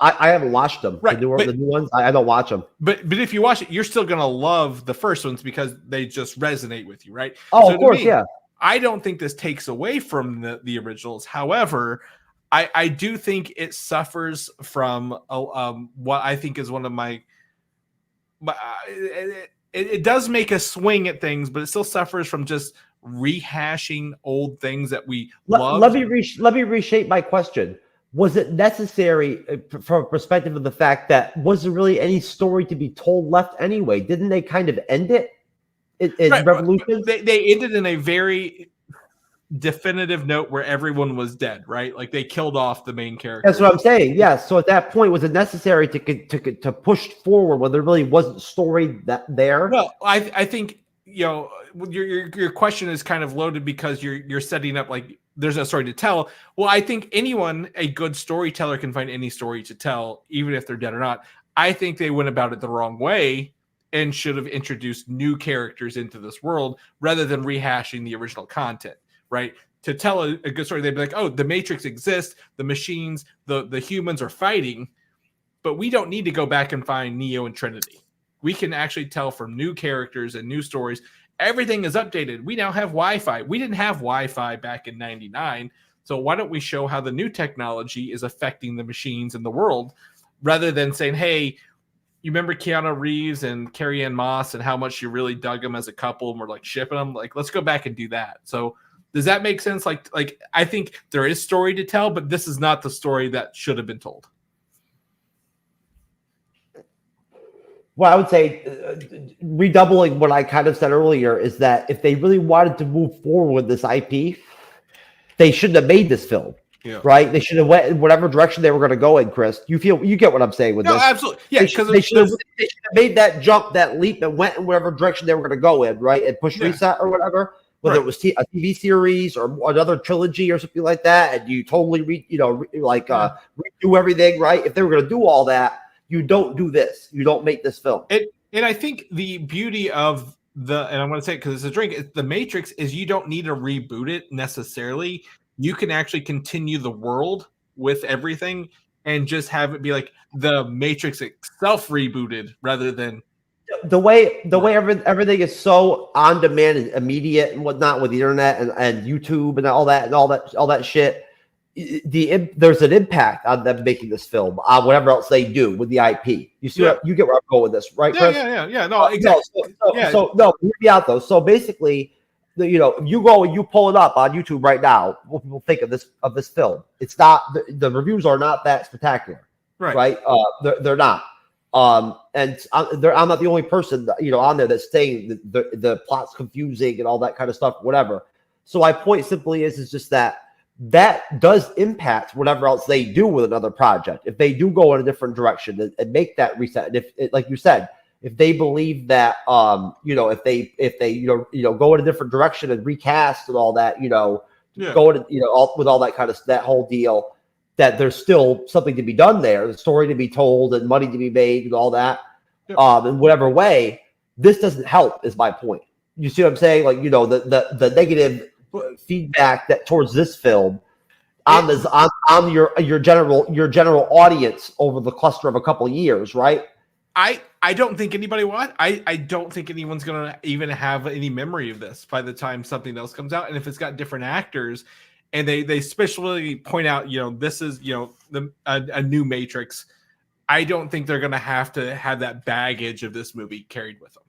I haven't watched them. Right, the new ones. I don't watch them. But if you watch it, you're still gonna love the first ones because they just resonate with you, right? Oh, so of course, yeah. I don't think this takes away from the originals. However, I do think it suffers from what I think is one of my. It does make a swing at things, but it still suffers from just rehashing old things that we love. Let me reshape my question. Was it necessary from a perspective of the fact that was there really any story to be told left anyway? Didn't they kind of end it? In Revolution, they ended in a very definitive note where everyone was dead, right? Like they killed off the main character. That's what I'm saying. Yes. So at that point, was it necessary to push forward when there really wasn't story there? Well, I think your question is kind of loaded because you're setting up like there's no story to tell. Well, I think a good storyteller can find any story to tell, even if they're dead or not. I think they went about it the wrong way and should have introduced new characters into this world rather than rehashing the original content, right? To tell a good story, they'd be like, oh, the Matrix exists, the machines, the humans are fighting, but we don't need to go back and find Neo and Trinity. We can actually tell from new characters and new stories. Everything is updated. We now have Wi-Fi. We didn't have Wi-Fi back in 99, so why don't we show how the new technology is affecting the machines in the world rather than saying, hey, you remember Keanu Reeves and Carrie-Anne Moss and how much you really dug them as a couple and were like shipping them? Like, let's go back and do that. So does that make sense? Like I think there is story to tell, but this is not the story that should have been told. Well, I would say redoubling what I kind of said earlier is that if they really wanted to move forward with this IP, they shouldn't have made this film. Yeah. Right? They should have went in whatever direction they were going to go in, Chris. You get what I'm saying with this? Absolutely. Yeah, because they should have made that jump, that leap, and went in whatever direction they were going to go in, right? And push reset or whatever, whether it was a TV series or another trilogy or something like that, and you totally redo everything, right? If they were going to do all that, you don't do this. You don't make this film. And I think the beauty of and I'm going to say it because it's a drink, the Matrix is you don't need to reboot it necessarily. You can actually continue the world with everything and just have it be like the Matrix itself rebooted rather than the way everything is so on demand and immediate and whatnot with the internet and YouTube and all that shit. There's an impact on them making this film on whatever else they do with the IP. You see you get where I'm going with this, right, Chris? Yeah. No, exactly. So hear me out though. So basically, you go and you pull it up on YouTube right now. What people think of this film? It's not the reviews are not that spectacular, right? They're not. I'm not the only person on there that's saying the plot's confusing and all that kind of stuff, whatever. So my point simply is just that does impact whatever else they do with another project. If they do go in a different direction and make that reset, and if like you said, if they believe that if they go in a different direction and recast and all that, go to with all that kind of that whole deal, that there's still something to be done there, the story to be told and money to be made and all that. In whatever way, this doesn't help is my point. You see what I'm saying? Like, the negative feedback that towards this film on your general audience over the cluster of a couple of years, right? I don't think anybody I don't think anyone's gonna even have any memory of this by the time something else comes out. And if it's got different actors and they specifically point out, this is a new Matrix, I don't think they're gonna have to have that baggage of this movie carried with them.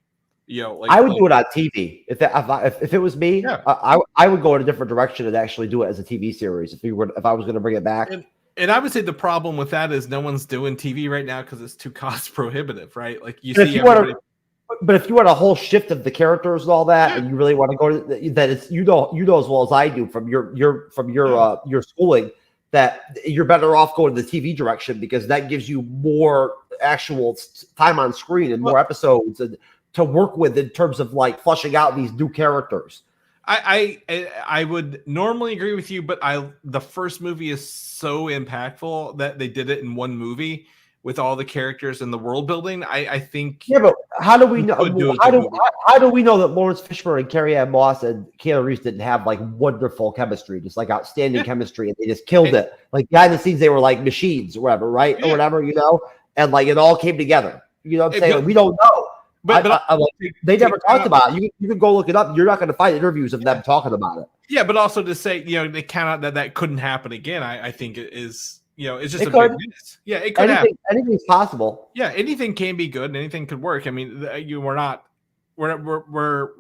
I would do it on TV if it was me. I would go in a different direction and actually do it as a TV series if I was going to bring it back. And I would say the problem with that is no one's doing TV right now because it's too cost prohibitive, right? Like you see everybody. But if you want a whole shift of the characters and all that, and you really want to go to that, it's you know as well as I do from your schooling that you're better off going the TV direction because that gives you more actual time on screen and more episodes and to work with in terms of like fleshing out these new characters. I would normally agree with you, but the first movie is so impactful that they did it in one movie with all the characters and the world building. I think. Yeah, but how do we know? How do we know that Lawrence Fishburne and Carrie-Anne Moss and Keanu Reeves didn't have like wonderful chemistry, just like outstanding chemistry, and they just killed it? Like behind the scenes, they were like machines, or whatever, right, or whatever, and like it all came together. You know what I'm saying? Like, we don't know. But they never talked about it. You can go look it up. You're not going to find interviews of them talking about it. Yeah, but also to say, they count out that couldn't happen again. I think it is. It's just a big miss. Yeah, it could happen. Anything's possible. Yeah, anything can be good and anything could work. I mean, we're.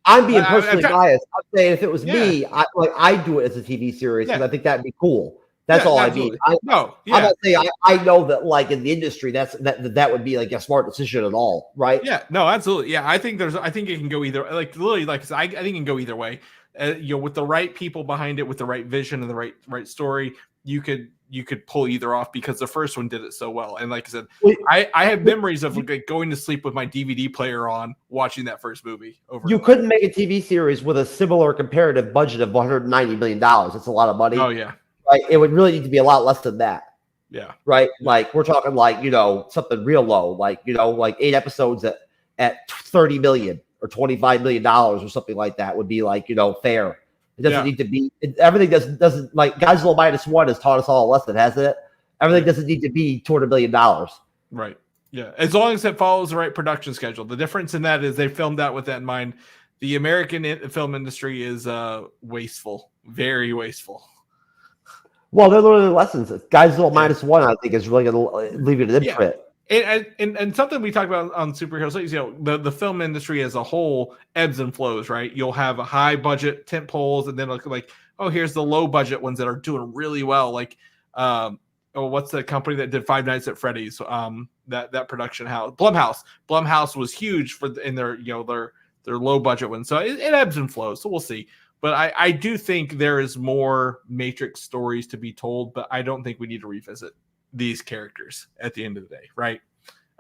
I'm being personally biased. I'm saying if it was me, I'd do it as a TV series because I think that'd be cool. That's all absolutely. I mean. I'm not saying I know that like in the industry that would be like a smart decision at all, right? Yeah, no, absolutely. Yeah, I think it can go either. Like literally, I think it can go either way. With the right people behind it, with the right vision and the right story, you could pull either off because the first one did it so well. And like I said, I have memories of like going to sleep with my DVD player on watching that first movie. You couldn't make a TV series with a similar comparative budget of $190 million. That's a lot of money. Oh yeah. Like it would really need to be a lot less than that. Yeah. Right. Like we're talking like, something real low, like, like 8 episodes at $30 million or $25 million or something like that would be like, fair. It doesn't need to be everything doesn't like Godzilla -1 has taught us all a lesson, hasn't it? Everything doesn't need to be $200 million. Right. Yeah. As long as it follows the right production schedule. The difference in that is they filmed that with that in mind. The American film industry is wasteful, very wasteful. Well, they're learning lessons. Godzilla -1, I think, is really going to leave it an imprint. And something we talk about on Superhero Slate is, the film industry as a whole ebbs and flows, right? You'll have a high budget tent poles, and then like, oh, here's the low budget ones that are doing really well. Like, what's the company that did Five Nights at Freddy's? That production house, Blumhouse. Blumhouse was huge in their low budget ones. So it ebbs and flows. So we'll see. But I do think there is more Matrix stories to be told, but I don't think we need to revisit these characters at the end of the day, right?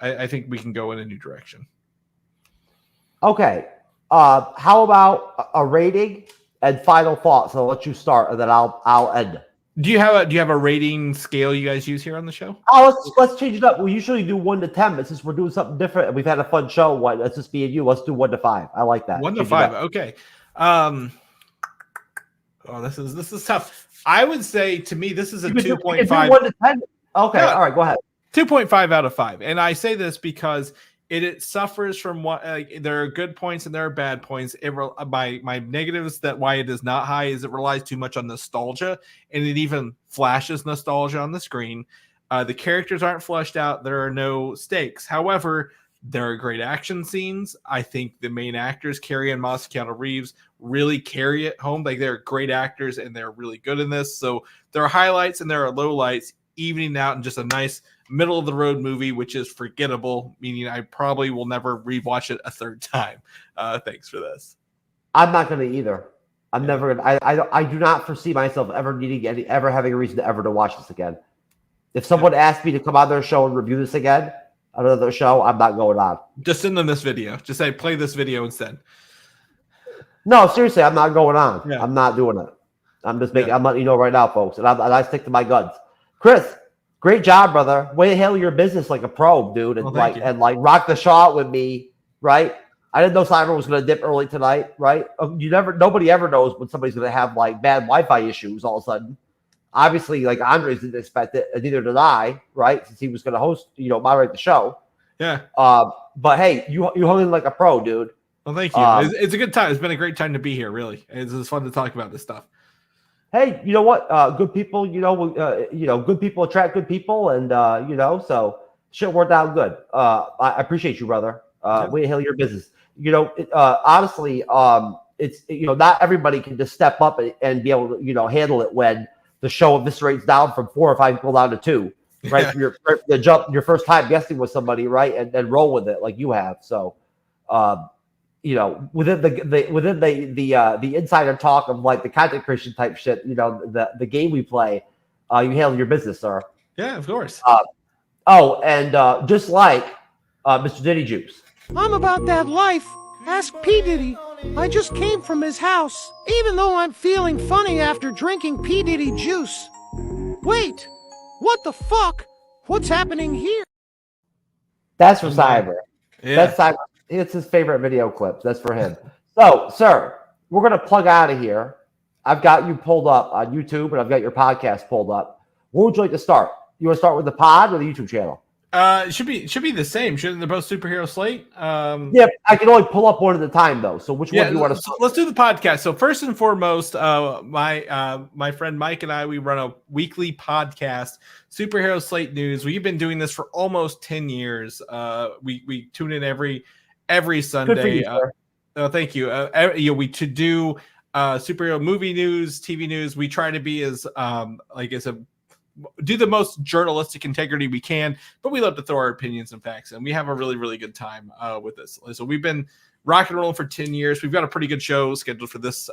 I think we can go in a new direction. Okay. How about a rating and final thoughts? I'll let you start, and then I'll end. Do you have a rating scale you guys use here on the show? Oh, let's change it up. We usually do 1 to 10, but since we're doing something different and we've had a fun show, let's just be you. Let's do 1 to 5. I like that. 1 to 5. Okay. This is tough. I would say to me this is a 2.5. 1 to 10. Okay, yeah. All right, go ahead. 2.5 out of 5, and I say this because it suffers from what there are good points and there are bad points. My negatives that why it is not high is it relies too much on nostalgia, and it even flashes nostalgia on the screen. The characters aren't fleshed out. There are no stakes. However, there are great action scenes. I think the main actors, Carrie-Anne Moss, Keanu Reeves, really carry it home. Like they're great actors and they're really good in this. So there are highlights and there are lowlights, evening out in just a nice middle of the road movie, which is forgettable, meaning I probably will never rewatch it a third time. Thanks for this. I'm not going to either. I'm never going to. I do not foresee myself ever ever having a reason to watch this again. If someone asked me to come on their show and review this again, another show, I'm not going on. Just send them this video. Just say, play this video instead. No, seriously, I'm not going on. Yeah. I'm not doing it. I'm just making. I'm letting you know right now, folks, and I stick to my guns. Chris, great job, brother. Way to handle your business like a pro, dude, and rock the shot with me, right? I didn't know Cyber was going to dip early tonight, right? Nobody ever knows when somebody's going to have like bad Wi-Fi issues all of a sudden. Obviously, like Andres didn't expect it, and neither did I, right? Since he was going to host, moderate the show. Yeah. But hey, you hung in like a pro, dude. Well, thank you. It's a good time. It's been a great time to be here. Really, it's fun to talk about this stuff. Hey, you know what? Good people, good people attract good people, and so shit worked out good. I appreciate you, brother. Way to handle your business. Honestly, it's not everybody can just step up and be able to handle it when the show eviscerates down from 4 or 5 people down to 2. Right, your first time guessing with somebody, right, and roll with it like you have. So, within the insider talk of like the content creation type shit, the game we play, you handle your business, sir. Yeah, of course. Just like Mr. Diddy Juice. I'm about that life. Ask P. Diddy. I just came from his house, even though I'm feeling funny after drinking P. Diddy juice. Wait. What the fuck? What's happening here? That's for Cyber. Yeah. That's Cyber. It's his favorite video clips. That's for him. So, sir, we're going to plug out of here. I've got you pulled up on YouTube, and I've got your podcast pulled up. Where would you like to start? You want to start with the pod or the YouTube channel? It should be the same. Shouldn't they both Superhero Slate? Yeah, I can only pull up one at a time though. So which one do you want to start? Let's do the podcast. So first and foremost, my friend Mike and I, we run a weekly podcast, Superhero Slate News. We've been doing this for almost 10 years. We tune in every Sunday. Good for you, sir. Thank you. We to do superhero movie news, TV news. We try to be as do the most journalistic integrity we can, but we love to throw our opinions and facts, and we have a really, really good time with this. So we've been rock and rolling for 10 years. We've got a pretty good show scheduled for this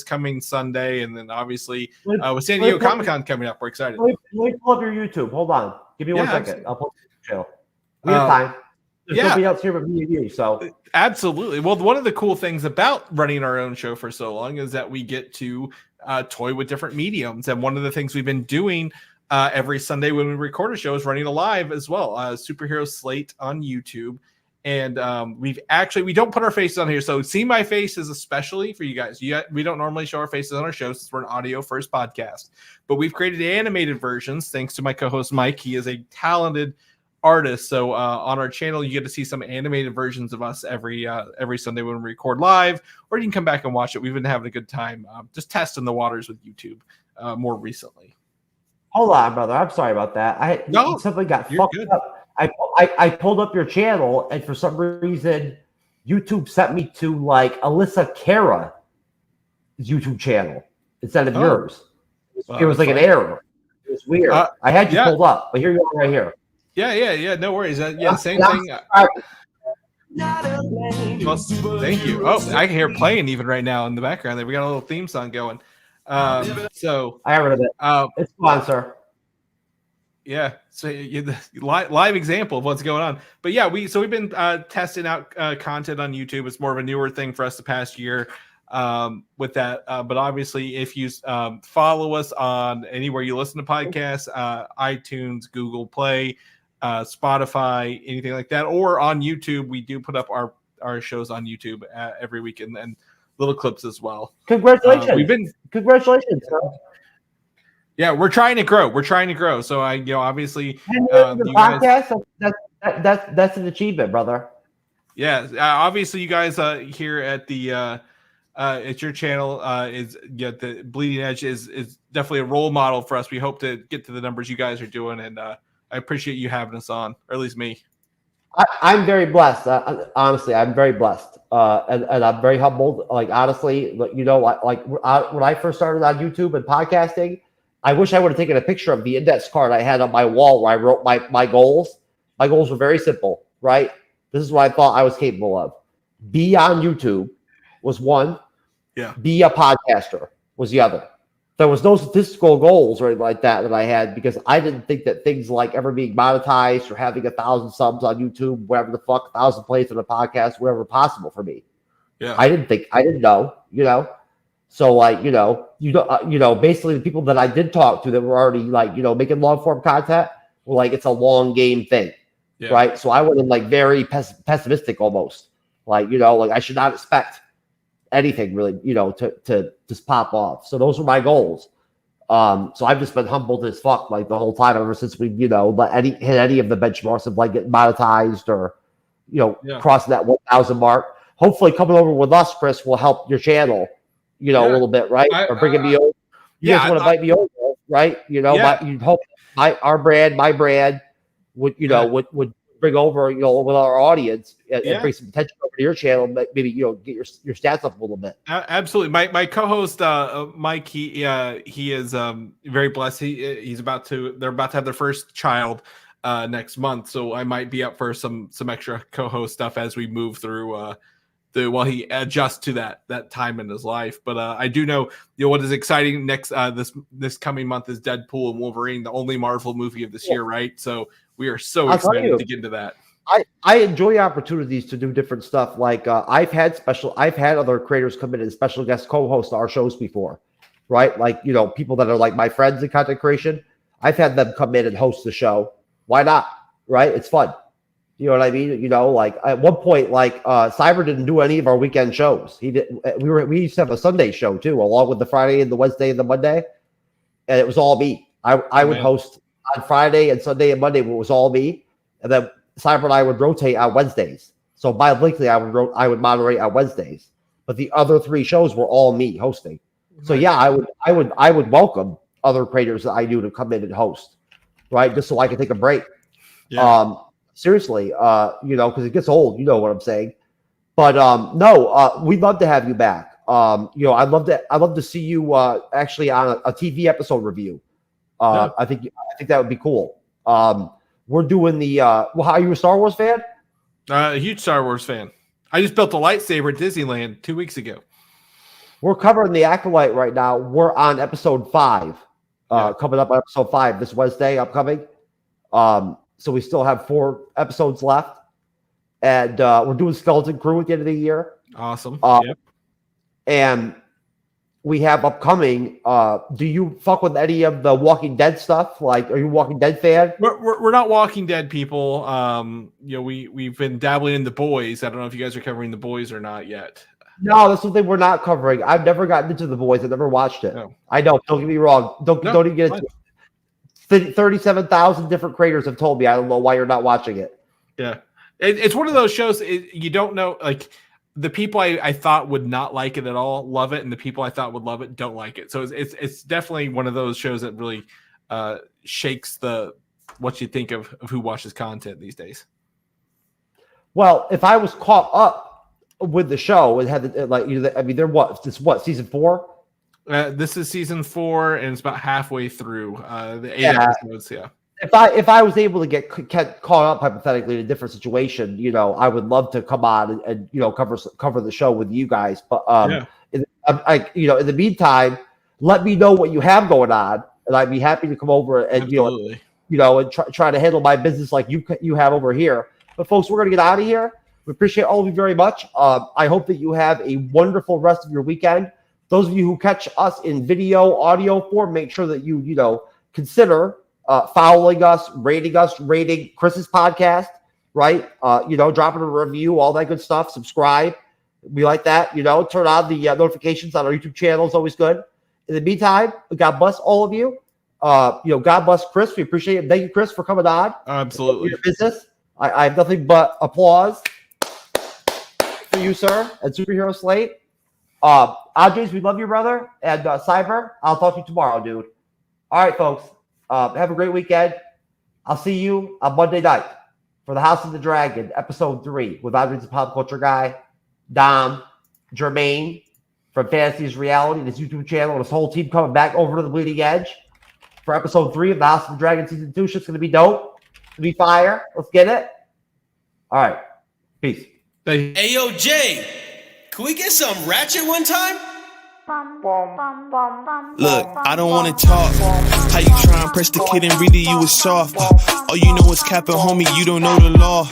coming Sunday, and then obviously with San Diego Comic-Con coming up, we're excited. Let me pull up your YouTube. Hold on. Give me 1 second. Absolutely. I'll pull up your show. We have time. There's nobody else here but me and you, so. Absolutely. Well, one of the cool things about running our own show for so long is that we get to toy with different mediums, and one of the things we've been doing every Sunday when we record a show is running a live as well, Superhero Slate on YouTube. And we don't put our faces on here. So see my faces, especially for you guys. We don't normally show our faces on our show since we're an audio first podcast, but we've created animated versions thanks to my co-host Mike. He is a talented artist. So on our channel, you get to see some animated versions of us every Sunday when we record live, or you can come back and watch it. We've been having a good time just testing the waters with YouTube more recently. Hold on, brother. I'm sorry about that. Something got fucked up. I pulled up your channel, and for some reason, YouTube sent me to like Alyssa Kara's YouTube channel instead of yours. It was like an error. It was weird. I had you pulled up, but here you are right here. Yeah. No worries. Same thing. Well, thank you. Oh, I can hear playing even right now in the background. There, we got a little theme song going. So I heard of it. It's fun, sir. Yeah, so live example of what's going on. But yeah, we've been testing out content on YouTube. It's more of a newer thing for us the past year with that. But obviously, if you follow us on anywhere you listen to podcasts, iTunes, Google Play, Spotify, anything like that, or on YouTube, we do put up our shows on YouTube every week and little clips as well. Congratulations! Congratulations, sir. Yeah, we're trying to grow. So obviously, podcast. That's an achievement, brother. Yeah, obviously, you guys here at the at your channel the Bleeding Edge is definitely a role model for us. We hope to get to the numbers you guys are doing, and I appreciate you having us on, or at least me. I'm very blessed. Honestly, I'm very blessed, and I'm very humbled. Like honestly, when I first started on YouTube and podcasting, I wish I would have taken a picture of the index card I had on my wall where I wrote my goals. My goals were very simple, right? This is what I thought I was capable of. Be on YouTube was one. Yeah. Be a podcaster was the other. There was no statistical goals or anything like that I had, because I didn't think that things like ever being monetized or having 1,000 subs on YouTube, whatever the fuck, 1,000 plays on a podcast, whatever possible for me. Yeah. I didn't know, So basically the people that I did talk to that were already making long form content were like, it's a long game thing. Yeah. Right. So I went in like very pessimistic almost, like I should not expect anything really, to just pop off. So those were my goals. So I've just been humbled as fuck like the whole time ever since we, hit any of the benchmarks of like getting monetized or, crossing that 1,000 mark. Hopefully coming over with us, Chris, will help your channel, a little bit, right? Or bringing me over. You guys want to invite me over, right? You'd hope my brand would, would bring over, with our audience and bring some attention over to your channel, maybe, get your stats up a little bit. Absolutely. My co-host, Mike, he is very blessed. They're about to have their first child next month. So I might be up for some extra co-host stuff as we move through while he adjusts to that time in his life. But I do know, what is exciting next this coming month is Deadpool and Wolverine, the only Marvel movie of this year, right? So we are so excited to get into that. I enjoy opportunities to do different stuff. Like I've had other creators come in as special guest co-hosts our shows before, right? Like, people that are like my friends in content creation, I've had them come in and host the show. Why not? Right? It's fun. You know what I mean? Like at one point, like Cyber didn't do any of our weekend shows. He did. We used to have a Sunday show too, along with the Friday and the Wednesday and the Monday, and it was all me. I would host on Friday and Sunday and Monday, but it was all me, and then Cyber and I would rotate on Wednesdays. So bi-weekly, I would moderate on Wednesdays, but the other 3 shows were all me hosting. So yeah, I would welcome other creators that I knew to come in and host, right? Just so I could take a break. Yeah. Seriously, because it gets old, you know what I'm saying. But no, we'd love to have you back. I'd love to see you actually on a TV episode review. I think that would be cool. We're doing the are you a Star Wars fan? A huge Star Wars fan. I just built a lightsaber at Disneyland 2 weeks ago. We're covering the Acolyte right now. We're on episode 5. Coming up on episode 5 this Wednesday upcoming. So we still have 4 episodes left. And we're doing Skeleton Crew at the end of the year. Awesome. And we have upcoming. Do you fuck with any of the Walking Dead stuff? Like, are you a Walking Dead fan? We're not Walking Dead people. We've been dabbling in The Boys. I don't know if you guys are covering The Boys or not yet. No, that's something we're not covering. I've never gotten into The Boys. I've never watched it. No. I know. Don't get me wrong. Don't even get into it. 37,000 different creators have told me. I don't know why you're not watching it. Yeah. It's one of those shows you don't know, like the people I thought would not like it at all love it, and the people I thought would love it don't like it. So it's definitely one of those shows that really shakes what you think of who watches content these days. Well, if I was caught up with the show and had they're what season 4? This is season 4, and it's about halfway through the 8 episodes. Yeah. If I was able to get caught up hypothetically in a different situation, I would love to come on and cover the show with you guys. But in the meantime, let me know what you have going on, and I'd be happy to come over and and try to handle my business like you have over here. But folks, we're gonna get out of here. We appreciate all of you very much. I hope that you have a wonderful rest of your weekend. Those of you who catch us in video, audio form, make sure that you consider following us, rating Chris's podcast, right? Dropping a review, all that good stuff. Subscribe. We like that. Turn on the notifications on our YouTube channel. It's always good. In the meantime, God bless all of you. God bless Chris. We appreciate it. Thank you, Chris, for coming on. Absolutely. Your business. I have nothing but applause for you, sir, and Superhero Slate. Andres, we love you, brother. And Cyber, I'll talk to you tomorrow, dude. All right, folks. Have a great weekend. I'll see you on Monday night for the House of the Dragon, episode 3, with Andres, the pop culture guy, Dom, Jermaine from Fantasy's Reality, this YouTube channel, and his whole team coming back over to the Bleeding Edge for episode 3 of the House of the Dragon season 2. Shit's gonna be dope. It's gonna be fire. Let's get it. All right. Peace. Hey, yo, Jay, can we get some ratchet one time? Look, I don't wanna talk. How you try and press the kid and read it, you was soft. All you know is capping, homie, you don't know the law.